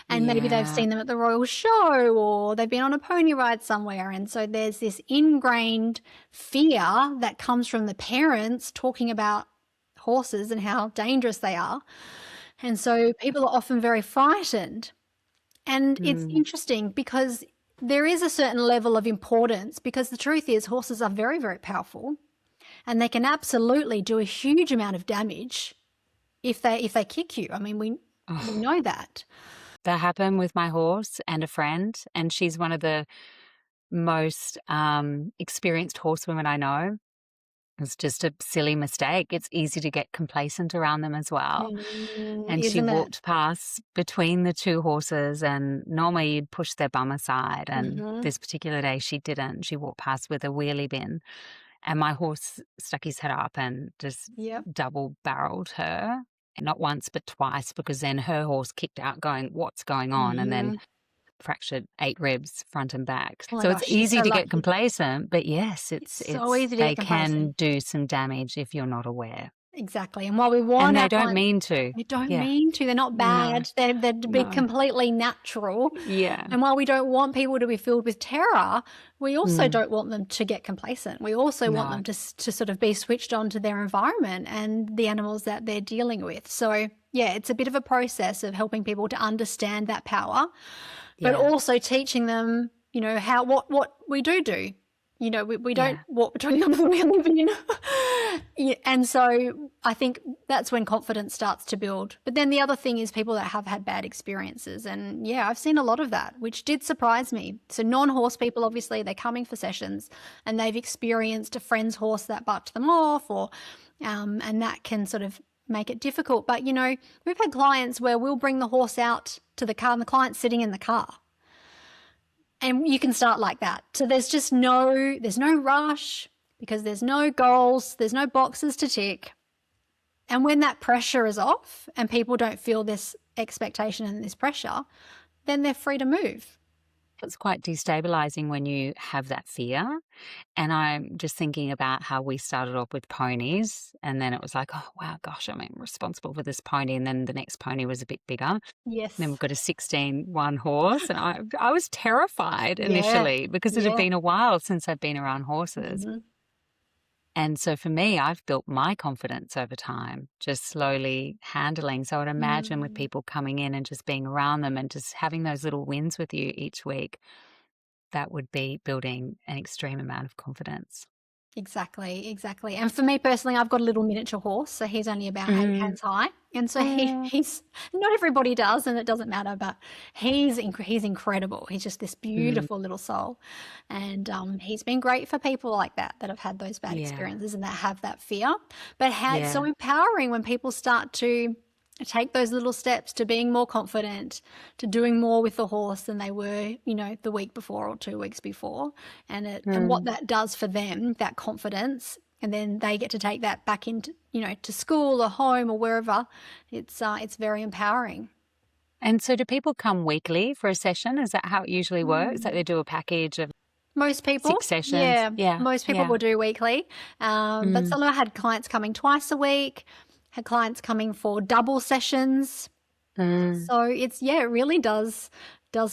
[SPEAKER 2] And maybe they've
[SPEAKER 1] Yeah.
[SPEAKER 2] seen them at the Royal Show or they've been on a pony ride somewhere. And so there's this ingrained fear that comes from the parents talking about horses and how dangerous they are. And so people are often very frightened. And it's
[SPEAKER 1] Mm.
[SPEAKER 2] interesting because there is a certain level of importance because the truth is horses are very, very powerful and they can absolutely do a huge amount of damage if they kick you. I mean, we
[SPEAKER 1] Oh,
[SPEAKER 2] know that.
[SPEAKER 1] that happened with my horse and a friend, and she's one of the most experienced horsewomen I know. It's just a silly mistake. It's easy to get complacent around them as well. And she
[SPEAKER 2] Isn't it?
[SPEAKER 1] walked past between the two horses, and normally you'd push their bum aside. And
[SPEAKER 2] Mhm.
[SPEAKER 1] this particular day she didn't. She walked past with a wheelie bin, and my horse stuck his head up and just
[SPEAKER 2] Yep.
[SPEAKER 1] double barreled her. Not once, but twice, because then her horse kicked out going, "What's going on?" And then
[SPEAKER 2] Mhm.
[SPEAKER 1] fractured 8 ribs front and back.
[SPEAKER 2] Oh my
[SPEAKER 1] So it's
[SPEAKER 2] gosh, she's
[SPEAKER 1] easy
[SPEAKER 2] so
[SPEAKER 1] to get
[SPEAKER 2] lucky.
[SPEAKER 1] complacent, but yes,
[SPEAKER 2] It's so easy to
[SPEAKER 1] they
[SPEAKER 2] get
[SPEAKER 1] can
[SPEAKER 2] complacent.
[SPEAKER 1] do some damage if you're not aware.
[SPEAKER 2] Exactly. And while we
[SPEAKER 1] And
[SPEAKER 2] want
[SPEAKER 1] they
[SPEAKER 2] our
[SPEAKER 1] don't
[SPEAKER 2] clients,
[SPEAKER 1] mean to.
[SPEAKER 2] they don't
[SPEAKER 1] Yeah.
[SPEAKER 2] mean to. They're not
[SPEAKER 1] No.
[SPEAKER 2] bad. They're to be
[SPEAKER 1] No.
[SPEAKER 2] completely natural.
[SPEAKER 1] Yeah.
[SPEAKER 2] And while we don't want people to be filled with terror, we also
[SPEAKER 1] Mm.
[SPEAKER 2] don't want them to get complacent. We also want
[SPEAKER 1] No.
[SPEAKER 2] them to sort of be switched on to their environment and the animals that they're dealing with. So, yeah, it's a bit of a process of helping people to understand that power, but
[SPEAKER 1] Yeah.
[SPEAKER 2] also teaching them, how what we do. We don't
[SPEAKER 1] Yeah.
[SPEAKER 2] walk between them the wheel bin. Yeah, and so I think that's when confidence starts to build. But then the other thing is people that have had bad experiences. And yeah, I've seen a lot of that, which did surprise me. So non-horse people, obviously, they're coming for sessions and they've experienced a friend's horse that bucked them off and that can sort of make it difficult. But, we've had clients where we'll bring the horse out to the car and the client's sitting in the car. And you can start like that. So there's no rush because there's no goals, there's no boxes to tick. And when that pressure is off and people don't feel this expectation and this pressure, then they're free to move.
[SPEAKER 1] It's quite destabilizing when you have that fear. And I'm just thinking about how we started off with ponies, and then it was like, oh, wow, gosh, I'm responsible for this pony. And then the next pony was a bit bigger. Then
[SPEAKER 2] Yes.
[SPEAKER 1] we've got a 16 one horse. And I was terrified
[SPEAKER 2] Yeah.
[SPEAKER 1] initially because it had
[SPEAKER 2] Yeah.
[SPEAKER 1] been a while since I've been around horses.
[SPEAKER 2] Mhm.
[SPEAKER 1] And so for me, I've built my confidence over time, just slowly handling. So I'd imagine with
[SPEAKER 2] Mm.
[SPEAKER 1] people coming in and just being around them and just having those little wins with you each week, that would be building an extreme amount of confidence.
[SPEAKER 2] Exactly, exactly. And for me personally, I've got a little miniature horse, so he's only about 8
[SPEAKER 1] Mm.
[SPEAKER 2] hands high, and so
[SPEAKER 1] Oh,
[SPEAKER 2] he's not everybody does, and it doesn't matter, but he's incredible. He's just this
[SPEAKER 1] mm,
[SPEAKER 2] beautiful little soul, and he's been great for people like that have had those bad
[SPEAKER 1] yeah,
[SPEAKER 2] experiences and that have that fear. But how it's so
[SPEAKER 1] yeah.
[SPEAKER 2] empowering when people start to take those little steps to being more confident, to doing more with the horse than they were, the week before or 2 weeks before, and what
[SPEAKER 1] Mm.
[SPEAKER 2] that does for them, that confidence, and then they get to take that back into, to school or home or wherever. It's very empowering.
[SPEAKER 1] And so do people come weekly for a session? Is that how it usually works? Like
[SPEAKER 2] Mm.
[SPEAKER 1] they do a package of
[SPEAKER 2] Most people,
[SPEAKER 1] 6 sessions?
[SPEAKER 2] yeah,
[SPEAKER 1] Yeah,
[SPEAKER 2] most people
[SPEAKER 1] yeah.
[SPEAKER 2] will do weekly, but
[SPEAKER 1] Mm,
[SPEAKER 2] some I had clients coming twice a week, had clients coming for double sessions.
[SPEAKER 1] mm,
[SPEAKER 2] So it really does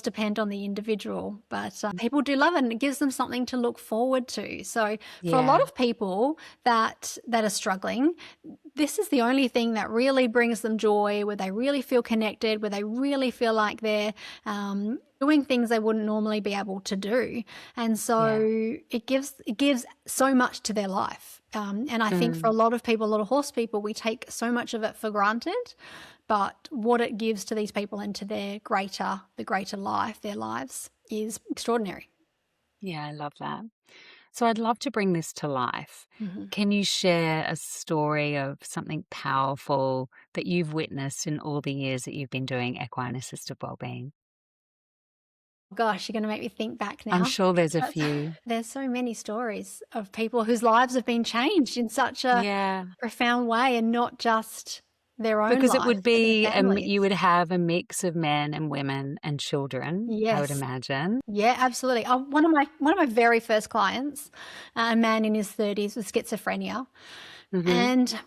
[SPEAKER 2] depend on the individual, but people do love it, and it gives them something to look forward to. So for a lot
[SPEAKER 1] yeah,
[SPEAKER 2] of people that are struggling, this is the only thing that really brings them joy, where they really feel connected, where they really feel like they're doing things they wouldn't normally be able to do, and so
[SPEAKER 1] yeah.
[SPEAKER 2] it gives so much to their life. And I think for a
[SPEAKER 1] Mm.
[SPEAKER 2] lot of people, a lot of horse people, we take so much of it for granted, but what it gives to these people and to the greater life, their lives, is extraordinary.
[SPEAKER 1] Yeah, I love that. So I'd love to bring this to life.
[SPEAKER 2] Mhm.
[SPEAKER 1] Can you share a story of something powerful that you've witnessed in all the years that you've been doing equine assisted wellbeing?
[SPEAKER 2] Gosh, you're going to make me think back
[SPEAKER 1] I'm
[SPEAKER 2] now.
[SPEAKER 1] sure there's a
[SPEAKER 2] But
[SPEAKER 1] few.
[SPEAKER 2] there's so many stories of people whose lives have been changed in such a
[SPEAKER 1] Yeah,
[SPEAKER 2] profound way, and not just their own
[SPEAKER 1] because it
[SPEAKER 2] lives,
[SPEAKER 1] would
[SPEAKER 2] but their
[SPEAKER 1] be you
[SPEAKER 2] families.
[SPEAKER 1] would have a mix of men and women and children, I would
[SPEAKER 2] Yes.
[SPEAKER 1] imagine.
[SPEAKER 2] Yeah, absolutely. One of my very first clients, a man in his 30s with schizophrenia,
[SPEAKER 1] Mhm.
[SPEAKER 2] and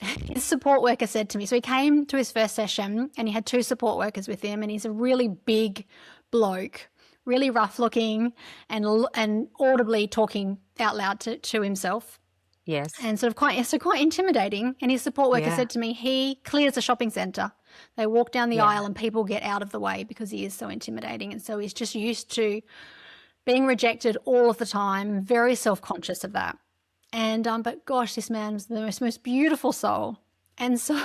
[SPEAKER 2] his support worker said to me, so he came to his first session and he had two support workers with him, and he's a really big bloke, really rough looking, and audibly talking out loud to himself,
[SPEAKER 1] Yes.
[SPEAKER 2] and quite intimidating. And his support worker
[SPEAKER 1] Yeah.
[SPEAKER 2] said to me, he clears a shopping centre. They walk down the
[SPEAKER 1] Yeah.
[SPEAKER 2] aisle and people get out of the way because he is so intimidating. And so he's just used to being rejected all of the time, very self-conscious of that. And but gosh, this man was the most beautiful soul. And so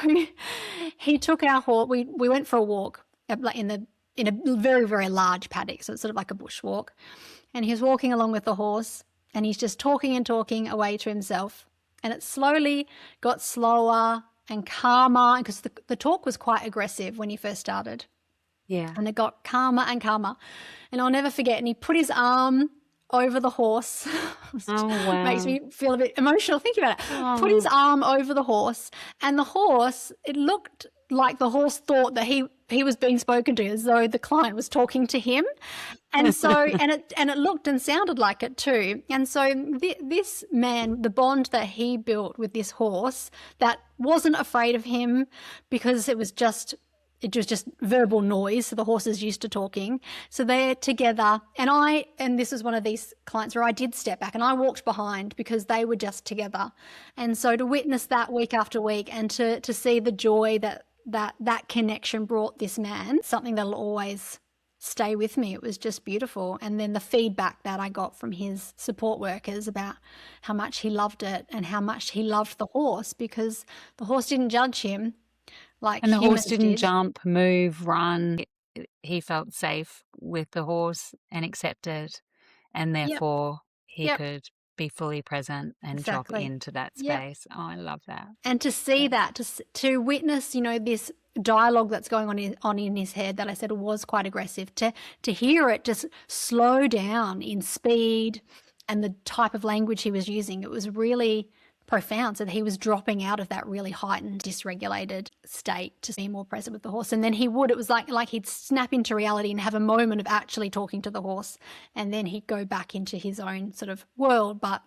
[SPEAKER 2] he took our horse. We went for a walk in a very, very large paddock, so it's sort of like a bushwalk. And he was walking along with the horse, and he's just talking and talking away to himself. And it slowly got slower and calmer, because the talk was quite aggressive when he first started.
[SPEAKER 1] Yeah.
[SPEAKER 2] And it got calmer and calmer. And I'll never forget, and he put his arm over the horse.
[SPEAKER 1] Oh,
[SPEAKER 2] Makes
[SPEAKER 1] wow.
[SPEAKER 2] me feel a bit emotional thinking about it. Put his
[SPEAKER 1] Oh.
[SPEAKER 2] arm over the horse, and the horse, it looked like the horse thought that he was being spoken to, as though the client was talking to him. And so, and it looked and sounded like it too. And so this man, the bond that he built with this horse, that wasn't afraid of him, because it was just verbal noise. So the horse is used to talking. So they're together. And this is one of these clients where I did step back and I walked behind, because they were just together. And so to witness that week after week, and to see the joy that connection brought this man, something that'll always stay with me. It was just beautiful. And then the feedback that I got from his support workers about how much he loved it and how much he loved the horse, because the horse didn't judge him like
[SPEAKER 1] And the horse
[SPEAKER 2] humans
[SPEAKER 1] didn't
[SPEAKER 2] did.
[SPEAKER 1] jump, move, run. He felt safe with the horse and accepted, and
[SPEAKER 2] Yep,
[SPEAKER 1] therefore he
[SPEAKER 2] yep,
[SPEAKER 1] could be fully present and drop
[SPEAKER 2] exactly.
[SPEAKER 1] into that
[SPEAKER 2] Yep.
[SPEAKER 1] space. Oh, I love that.
[SPEAKER 2] And to see
[SPEAKER 1] Yeah.
[SPEAKER 2] that, to witness, this dialogue that's going on in his head that I said was quite aggressive, to hear it just slow down in speed and the type of language he was using, it was really profound. So that he was dropping out of that really heightened, dysregulated state to be more present with the horse. And then it was like he'd snap into reality and have a moment of actually talking to the horse, and then he'd go back into his own sort of world. But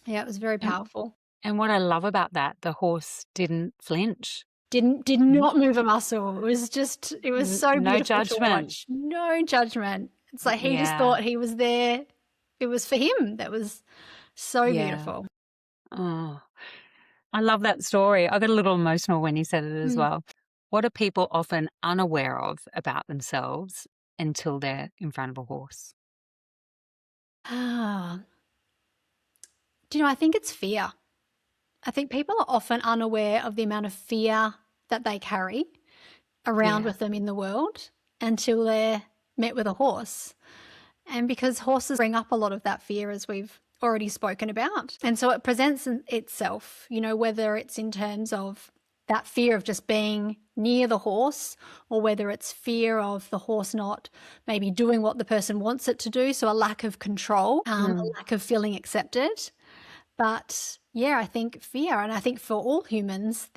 [SPEAKER 2] yeah, it was very powerful.
[SPEAKER 1] And what I love about that, the horse didn't flinch.
[SPEAKER 2] Did not move a muscle. It was so
[SPEAKER 1] No
[SPEAKER 2] beautiful
[SPEAKER 1] judgment.
[SPEAKER 2] to watch. No judgment. It's like he just thought he was there. It was for him. That was so beautiful.
[SPEAKER 1] Oh, I love that story. I got a little emotional when you said it as well. What are people often unaware of about themselves until they're in front of a horse?
[SPEAKER 2] Do you know, I think it's fear. I think people are often unaware of the amount of fear that they carry around with them in the world until they're met with a horse. And because horses bring up a lot of that fear, as we've already spoken about. And so it presents itself, you know, whether it's in terms of that fear of just being near the horse, or whether it's fear of the horse not maybe doing what the person wants it to do. So a lack of control, a lack of feeling accepted. But yeah, I think fear, and I think for all humans,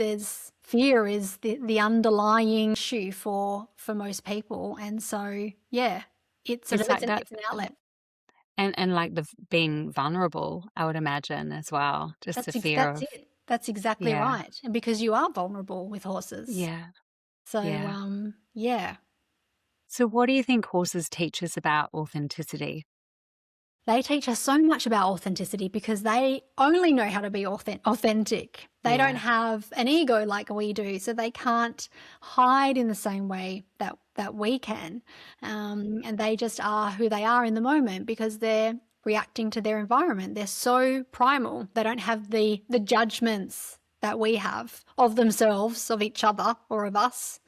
[SPEAKER 2] fear is the underlying issue for most people. And so, yeah, it's an outlet.
[SPEAKER 1] And like being vulnerable, I would imagine as well. Just the fear of
[SPEAKER 2] it. That's exactly right. And because you are vulnerable with horses.
[SPEAKER 1] Yeah.
[SPEAKER 2] So,
[SPEAKER 1] yeah. So what do you think horses teach us about authenticity?
[SPEAKER 2] They teach us so much about authenticity because they only know how to be authentic. They don't have an ego like we do, so they can't hide in the same way that we can. And they just are who they are in the moment because they're reacting to their environment. They're so primal. They don't have the judgments that we have of themselves, of each other, or of us.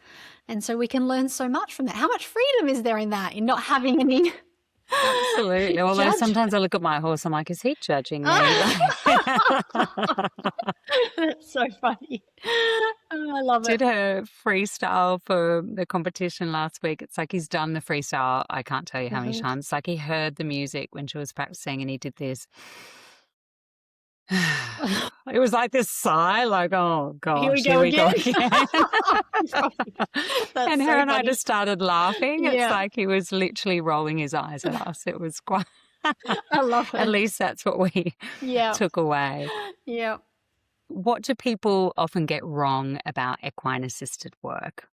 [SPEAKER 2] And so we can learn so much from that. How much freedom is there in that, in not having any...
[SPEAKER 1] Absolutely. Although sometimes I look at my horse, I'm like, is he judging me?
[SPEAKER 2] That's so funny. I love it.
[SPEAKER 1] Did her freestyle for the competition last week. It's like he's done the freestyle. I can't tell you how many times. It's like he heard the music when she was practicing and he did this. It was like this sigh, like, oh gosh,
[SPEAKER 2] here we go again.
[SPEAKER 1] And her and I just started laughing.
[SPEAKER 2] Yeah.
[SPEAKER 1] It's like he was literally rolling his eyes at us. It was quite...
[SPEAKER 2] I love it.
[SPEAKER 1] At least that's what we took away.
[SPEAKER 2] Yeah.
[SPEAKER 1] What do people often get wrong about equine assisted work?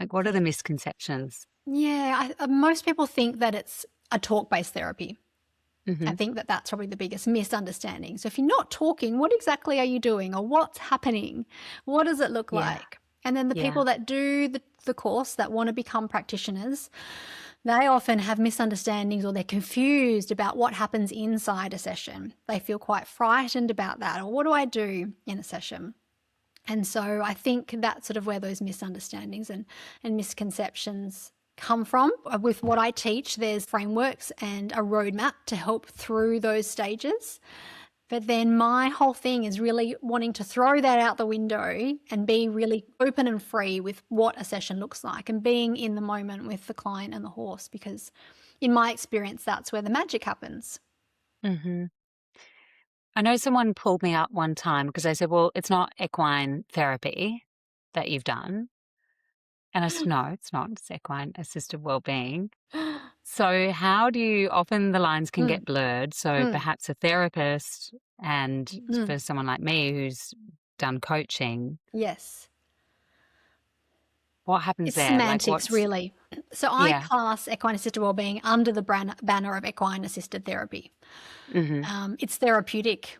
[SPEAKER 1] Like, what are the misconceptions?
[SPEAKER 2] Yeah, most people think that it's a talk-based therapy.
[SPEAKER 1] Mm-hmm.
[SPEAKER 2] I think that's probably the biggest misunderstanding. So if you're not talking, what exactly are you doing, or what's happening? What does it look like? And then the people that do the course that want to become practitioners, they often have misunderstandings, or they're confused about what happens inside a session. They feel quite frightened about that, or what do I do in a session? And so I think that's sort of where those misunderstandings and misconceptions come from. With what I teach, there's frameworks and a roadmap to help through those stages. But then my whole thing is really wanting to throw that out the window and be really open and free with what a session looks like, and being in the moment with the client and the horse, because in my experience, that's where the magic happens.
[SPEAKER 1] Mm-hmm. I know someone pulled me up one time because I said, well, it's not equine therapy that you've done. And I said, no, it's not. It's equine assisted wellbeing. So how do you, often the lines can get blurred. So perhaps a therapist and for someone like me who's done coaching.
[SPEAKER 2] Yes.
[SPEAKER 1] What happens there?
[SPEAKER 2] Semantics, really. So I class equine assisted wellbeing under the banner of equine assisted therapy. Mm-hmm. It's therapeutic.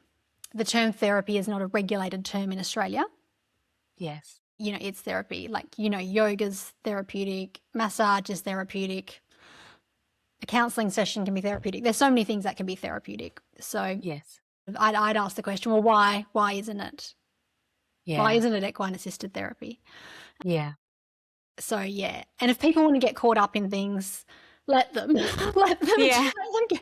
[SPEAKER 2] The term therapy is not a regulated term in Australia.
[SPEAKER 1] Yes.
[SPEAKER 2] You know, it's therapy. Like, you know, yoga's therapeutic, massage is therapeutic, a counselling session can be therapeutic. There's so many things that can be therapeutic. So
[SPEAKER 1] yes,
[SPEAKER 2] I'd ask the question, well, why isn't it? Yeah. Why isn't it equine assisted therapy?
[SPEAKER 1] Yeah.
[SPEAKER 2] So, yeah. And if people want to get caught up in things, let them. Let them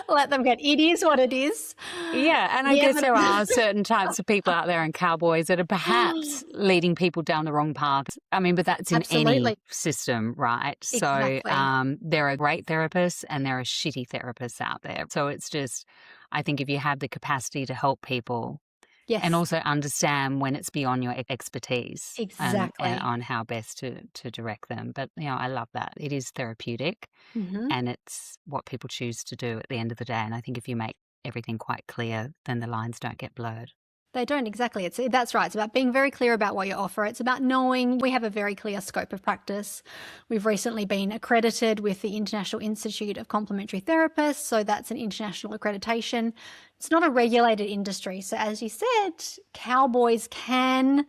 [SPEAKER 2] Let them get, it is what it is.
[SPEAKER 1] Yeah, and I
[SPEAKER 2] Yeah,
[SPEAKER 1] guess
[SPEAKER 2] but
[SPEAKER 1] there are certain types of people out there and cowboys that are perhaps leading people down the wrong path. I mean, but that's in any
[SPEAKER 2] absolutely,
[SPEAKER 1] system, right? So
[SPEAKER 2] exactly.
[SPEAKER 1] there are great therapists and there are shitty therapists out there. So it's just, I think if you have the capacity to help people and
[SPEAKER 2] Yes,
[SPEAKER 1] also understand when it's beyond your expertise and
[SPEAKER 2] exactly.
[SPEAKER 1] on how best to direct them. But, I love that. It is therapeutic
[SPEAKER 2] Mhm.
[SPEAKER 1] and it's what people choose to do at the end of the day. And I think if you make everything quite clear, then the lines don't get blurred.
[SPEAKER 2] They don't exactly. That's right. It's about being very clear about what you offer. It's about knowing we have a very clear scope of practice. We've recently been accredited with the International Institute of Complementary Therapists, so that's an international accreditation. It's not a regulated industry. So as you said, cowboys can,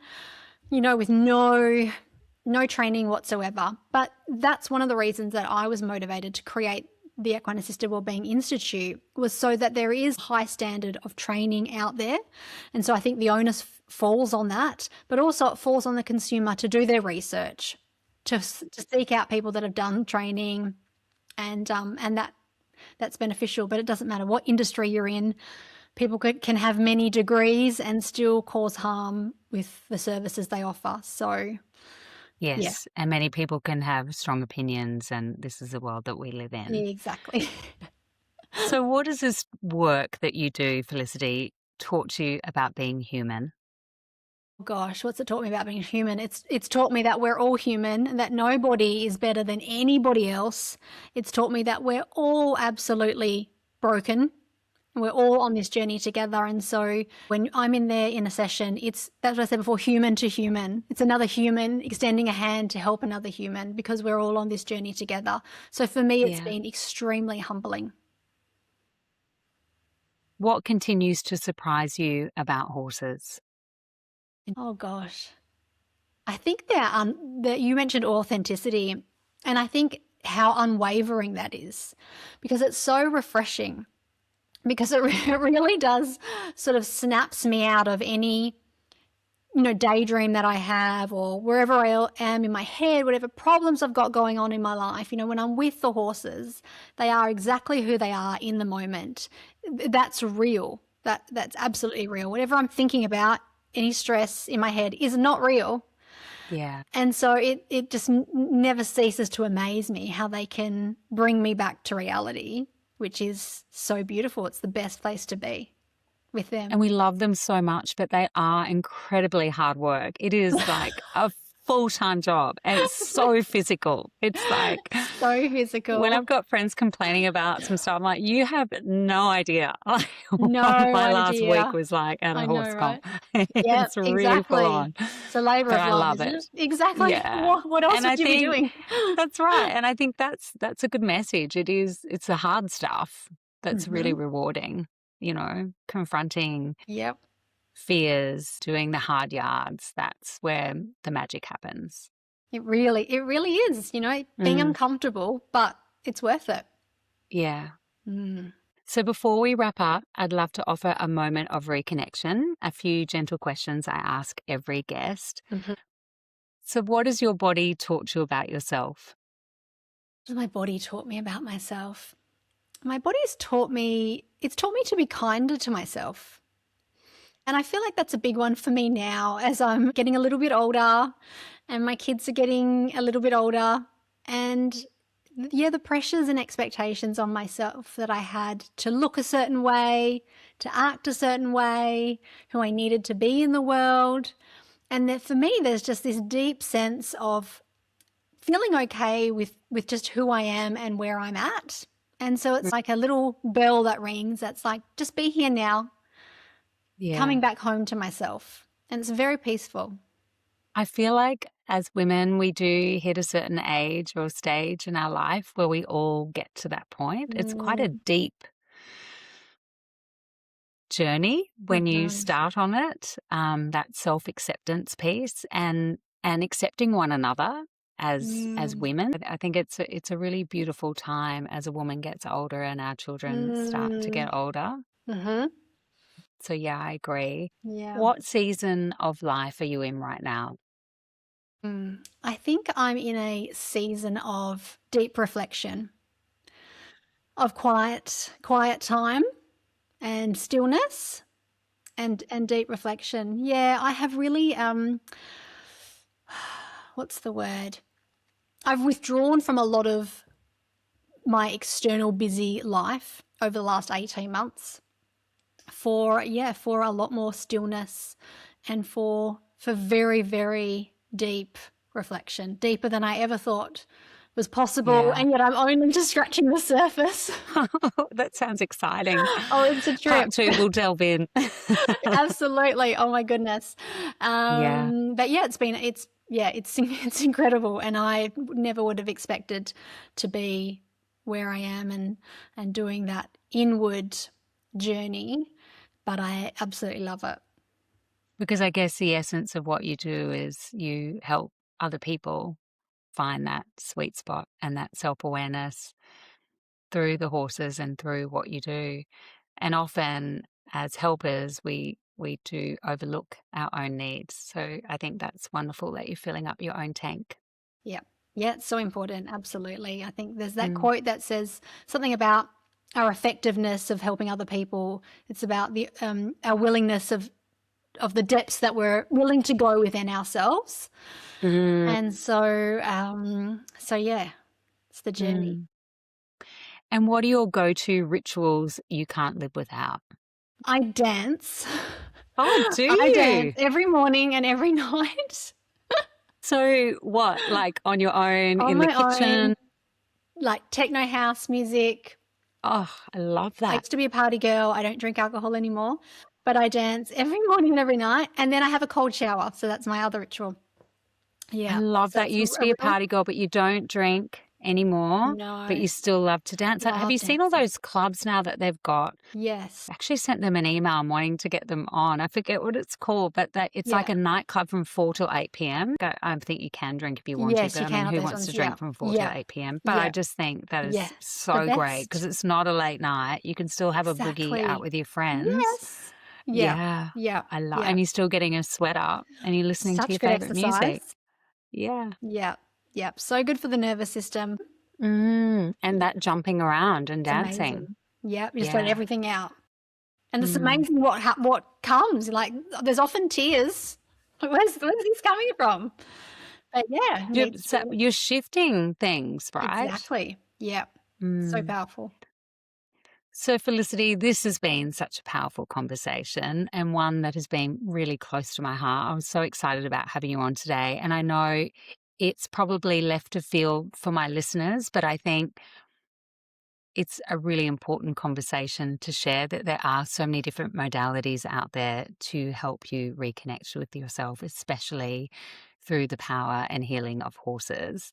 [SPEAKER 2] with no training whatsoever. But that's one of the reasons that I was motivated to create the Equine Assisted Wellbeing Institute, was so that there is high standard of training out there. And so I think the onus falls on that, but also it falls on the consumer to do their research, to seek out people that have done training, and that's beneficial. But it doesn't matter what industry you're in. People can have many degrees and still cause harm with the services they offer. So, yeah,
[SPEAKER 1] Yes, and many people can have strong opinions, and this is the world that we live in.
[SPEAKER 2] exactly.
[SPEAKER 1] So, what does this work that you do, Felicity, taught you about being human?
[SPEAKER 2] Gosh, what's it taught me about being human? It's taught me that we're all human and that nobody is better than anybody else. It's taught me that we're all absolutely broken. We're all on this journey together. And so when I'm in there in a session, that's what I said before, human to human. It's another human extending a hand to help another human, because we're all on this journey together. So for me, it's
[SPEAKER 1] Yeah.
[SPEAKER 2] been extremely humbling.
[SPEAKER 1] What continues to surprise you about horses?
[SPEAKER 2] Oh gosh. I think that you mentioned authenticity, and I think how unwavering that is, because it's so refreshing, because it really does sort of snaps me out of any daydream that I have, or wherever I am in my head, whatever problems I've got going on in my life. When I'm with the horses, they are exactly who they are in the moment. That's real. That's absolutely real. Whatever I'm thinking about, any stress in my head, is not real.
[SPEAKER 1] Yeah.
[SPEAKER 2] And so it just never ceases to amaze me how they can bring me back to reality, which is so beautiful. It's the best place to be with them.
[SPEAKER 1] And we love them so much, but they are incredibly hard work. It is like a full-time job and it's so physical. It's like
[SPEAKER 2] So
[SPEAKER 1] when
[SPEAKER 2] physical.
[SPEAKER 1] I've got friends complaining about some stuff, I'm like, you have no idea like
[SPEAKER 2] No
[SPEAKER 1] what my last week
[SPEAKER 2] idea.
[SPEAKER 1] was like at a
[SPEAKER 2] I know,
[SPEAKER 1] horse
[SPEAKER 2] right?
[SPEAKER 1] comp.
[SPEAKER 2] Yep,
[SPEAKER 1] It's really full
[SPEAKER 2] exactly.
[SPEAKER 1] on,
[SPEAKER 2] It's a labor
[SPEAKER 1] but
[SPEAKER 2] of
[SPEAKER 1] I
[SPEAKER 2] love,
[SPEAKER 1] love
[SPEAKER 2] isn't
[SPEAKER 1] it.
[SPEAKER 2] it? Exactly.
[SPEAKER 1] Yeah.
[SPEAKER 2] What else
[SPEAKER 1] And I
[SPEAKER 2] would you be
[SPEAKER 1] think
[SPEAKER 2] doing?
[SPEAKER 1] that's right. And I think that's a good message. It's the hard stuff that's really
[SPEAKER 2] Mhm.
[SPEAKER 1] rewarding, confronting
[SPEAKER 2] Yep.
[SPEAKER 1] fears, doing the hard yards. That's where the magic happens.
[SPEAKER 2] It really is, being
[SPEAKER 1] Mm,
[SPEAKER 2] uncomfortable, but it's worth it.
[SPEAKER 1] yeah.
[SPEAKER 2] Mm.
[SPEAKER 1] So before we wrap up, I'd love to offer a moment of reconnection, a few gentle questions I ask every guest.
[SPEAKER 2] Mhm.
[SPEAKER 1] So, what has your body taught you about yourself?
[SPEAKER 2] What has my body taught me about myself? My body's taught me to be kinder to myself. And I feel like that's a big one for me now, as I'm getting a little bit older and my kids are getting a little bit older. And yeah, the pressures and expectations on myself that I had to look a certain way, to act a certain way, who I needed to be in the world. And that for me, there's just this deep sense of feeling okay with just who I am and where I'm at. And so
[SPEAKER 1] Mm,
[SPEAKER 2] it's like a little bell that rings that's like, just be here now,
[SPEAKER 1] yeah.
[SPEAKER 2] coming back home to myself. And it's very peaceful.
[SPEAKER 1] I feel like as women, we do hit a certain age or stage in our life where we all get to that point. It's quite a
[SPEAKER 2] Mm,
[SPEAKER 1] deep journey when you
[SPEAKER 2] mhm,
[SPEAKER 1] start on it, that self-acceptance piece and accepting one another as
[SPEAKER 2] mm,
[SPEAKER 1] women. I think it's a really beautiful time as a woman gets older and our children start to
[SPEAKER 2] mm,
[SPEAKER 1] get older.
[SPEAKER 2] mhm.
[SPEAKER 1] So yeah, I agree.
[SPEAKER 2] Yeah.
[SPEAKER 1] What season of life are you in right now?
[SPEAKER 2] I think I'm in a season of deep reflection. of quiet time and stillness and deep reflection. Yeah, I have really what's the word? I've withdrawn from a lot of my external busy life over the last 18 months for a lot more stillness and for very, very deep reflection, deeper than I ever thought was possible.
[SPEAKER 1] Yeah.
[SPEAKER 2] And yet I'm only just scratching the surface.
[SPEAKER 1] That sounds exciting.
[SPEAKER 2] Oh, it's a trip.
[SPEAKER 1] Part two, we'll delve in.
[SPEAKER 2] Absolutely. Oh my goodness.
[SPEAKER 1] Yeah.
[SPEAKER 2] But yeah, it's incredible. And I never would have expected to be where I am and doing that inward journey, but I absolutely love it.
[SPEAKER 1] Because I guess the essence of what you do is you help other people find that sweet spot and that self-awareness through the horses and through what you do. And often as helpers, we do overlook our own needs. So I think that's wonderful that you're filling up your own tank.
[SPEAKER 2] Yeah. Yeah, it's so important. Absolutely. I think there's that
[SPEAKER 1] Mm.
[SPEAKER 2] quote that says something about our effectiveness of helping other people. It's about the our willingness of the depths that we're willing to go within ourselves.
[SPEAKER 1] Mm.
[SPEAKER 2] And so yeah, it's the journey.
[SPEAKER 1] Mm. And what are your go-to rituals you can't live without?
[SPEAKER 2] I dance.
[SPEAKER 1] Oh, do
[SPEAKER 2] I
[SPEAKER 1] you?
[SPEAKER 2] dance every morning and every night.
[SPEAKER 1] So what, like on your own
[SPEAKER 2] On
[SPEAKER 1] in the
[SPEAKER 2] my
[SPEAKER 1] kitchen?
[SPEAKER 2] own, like techno house music.
[SPEAKER 1] Oh, I love
[SPEAKER 2] I
[SPEAKER 1] that.
[SPEAKER 2] used to be a party girl. I don't drink alcohol anymore, but I dance every morning and every night. And then I have a cold shower. So that's my other ritual.
[SPEAKER 1] I
[SPEAKER 2] Yeah.
[SPEAKER 1] love
[SPEAKER 2] So
[SPEAKER 1] that.
[SPEAKER 2] it's
[SPEAKER 1] You used to be a
[SPEAKER 2] real
[SPEAKER 1] party girl, but you don't drink anymore, but
[SPEAKER 2] no,
[SPEAKER 1] you still love to dance. Have
[SPEAKER 2] love
[SPEAKER 1] you seen all
[SPEAKER 2] dancing.
[SPEAKER 1] those clubs now that they've got?
[SPEAKER 2] Yes.
[SPEAKER 1] I actually sent them an email. I'm wanting to get them on. I forget what it's called, but that it's like
[SPEAKER 2] Yeah.
[SPEAKER 1] a nightclub from 4 till 8 p.m. I think you can drink if you want to,
[SPEAKER 2] Yes,
[SPEAKER 1] but
[SPEAKER 2] you
[SPEAKER 1] I mean,
[SPEAKER 2] can have
[SPEAKER 1] who
[SPEAKER 2] those
[SPEAKER 1] wants to
[SPEAKER 2] ones. Yeah.
[SPEAKER 1] drink from 4 till
[SPEAKER 2] Yeah.
[SPEAKER 1] 8 p.m.? But I
[SPEAKER 2] Yeah.
[SPEAKER 1] just think that
[SPEAKER 2] Yeah.
[SPEAKER 1] is
[SPEAKER 2] The
[SPEAKER 1] so great because
[SPEAKER 2] best.
[SPEAKER 1] it's not a late night. You can still have a boogie out
[SPEAKER 2] Exactly.
[SPEAKER 1] with your friends.
[SPEAKER 2] Yes. Yeah.
[SPEAKER 1] Yeah,
[SPEAKER 2] Yeah.
[SPEAKER 1] I love,
[SPEAKER 2] Yeah.
[SPEAKER 1] and you're still getting a sweat up and you're listening to
[SPEAKER 2] Such
[SPEAKER 1] your
[SPEAKER 2] good
[SPEAKER 1] favorite music.
[SPEAKER 2] exercise.
[SPEAKER 1] Yeah.
[SPEAKER 2] Yeah. Yeah. So good for the nervous system.
[SPEAKER 1] And that jumping around and
[SPEAKER 2] It's
[SPEAKER 1] dancing.
[SPEAKER 2] amazing. Yeah. You just let
[SPEAKER 1] Yeah.
[SPEAKER 2] everything out. And it's
[SPEAKER 1] Mm.
[SPEAKER 2] amazing what comes. Like there's often tears. Like, where's this coming from? But yeah, it's
[SPEAKER 1] So
[SPEAKER 2] really
[SPEAKER 1] you're shifting things, right?
[SPEAKER 2] exactly. Yeah. So
[SPEAKER 1] Mm.
[SPEAKER 2] powerful.
[SPEAKER 1] So, Felicity, this has been such a powerful conversation and one that has been really close to my heart. I was so excited about having you on today. And I know it's probably left of field for my listeners, but I think it's a really important conversation to share that there are so many different modalities out there to help you reconnect with yourself, especially through the power and healing of horses.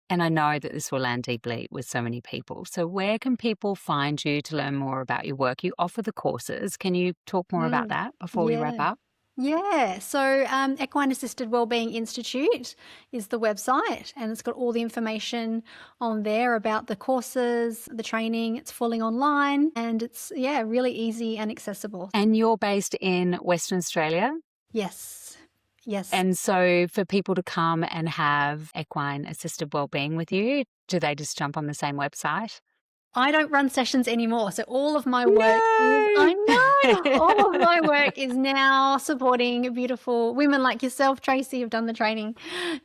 [SPEAKER 1] And I know that this will land deeply with so many people. So, where can people find you to learn more about your work? You offer the courses. Can you talk more about
[SPEAKER 2] Mm.
[SPEAKER 1] that before we wrap
[SPEAKER 2] Yeah.
[SPEAKER 1] up?
[SPEAKER 2] Yeah. So Equine Assisted Wellbeing Institute is the website, and it's got all the information on there about the courses, the training. It's fully online, and it's really easy and accessible.
[SPEAKER 1] And you're based in Western Australia.
[SPEAKER 2] Yes. Yes.
[SPEAKER 1] And so, for people to come and have equine assisted wellbeing with you, do they just jump on the same website?
[SPEAKER 2] I don't run sessions anymore, so all of my work is
[SPEAKER 1] No.
[SPEAKER 2] I know, all of my work is now supporting beautiful women like yourself, Tracy, who've done the training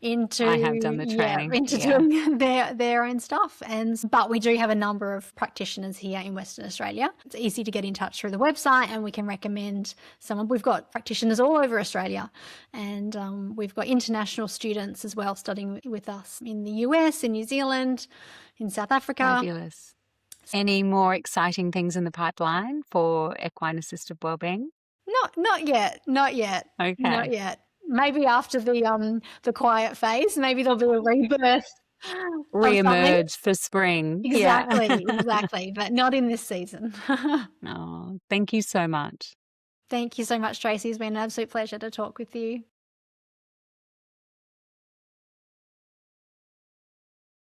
[SPEAKER 2] into
[SPEAKER 1] I have done the training.
[SPEAKER 2] into
[SPEAKER 1] Yeah.
[SPEAKER 2] doing their own stuff. But we do have a number of practitioners here in Western Australia. It's easy to get in touch through the website, and we can recommend someone. We've got practitioners all over Australia, and we've got international students as well studying with us in the US, in New Zealand, in South Africa.
[SPEAKER 1] Fabulous. Any more exciting things in the pipeline for equine assisted wellbeing?
[SPEAKER 2] Not yet. Not yet.
[SPEAKER 1] Okay.
[SPEAKER 2] Not yet. Maybe after the quiet phase, maybe there'll be a rebirth of something.
[SPEAKER 1] Re-emerge for spring.
[SPEAKER 2] Exactly,
[SPEAKER 1] Yeah.
[SPEAKER 2] exactly, but not in this season.
[SPEAKER 1] Oh, thank you so much.
[SPEAKER 2] Thank you so much, Tracy. It's been an absolute pleasure to talk with you.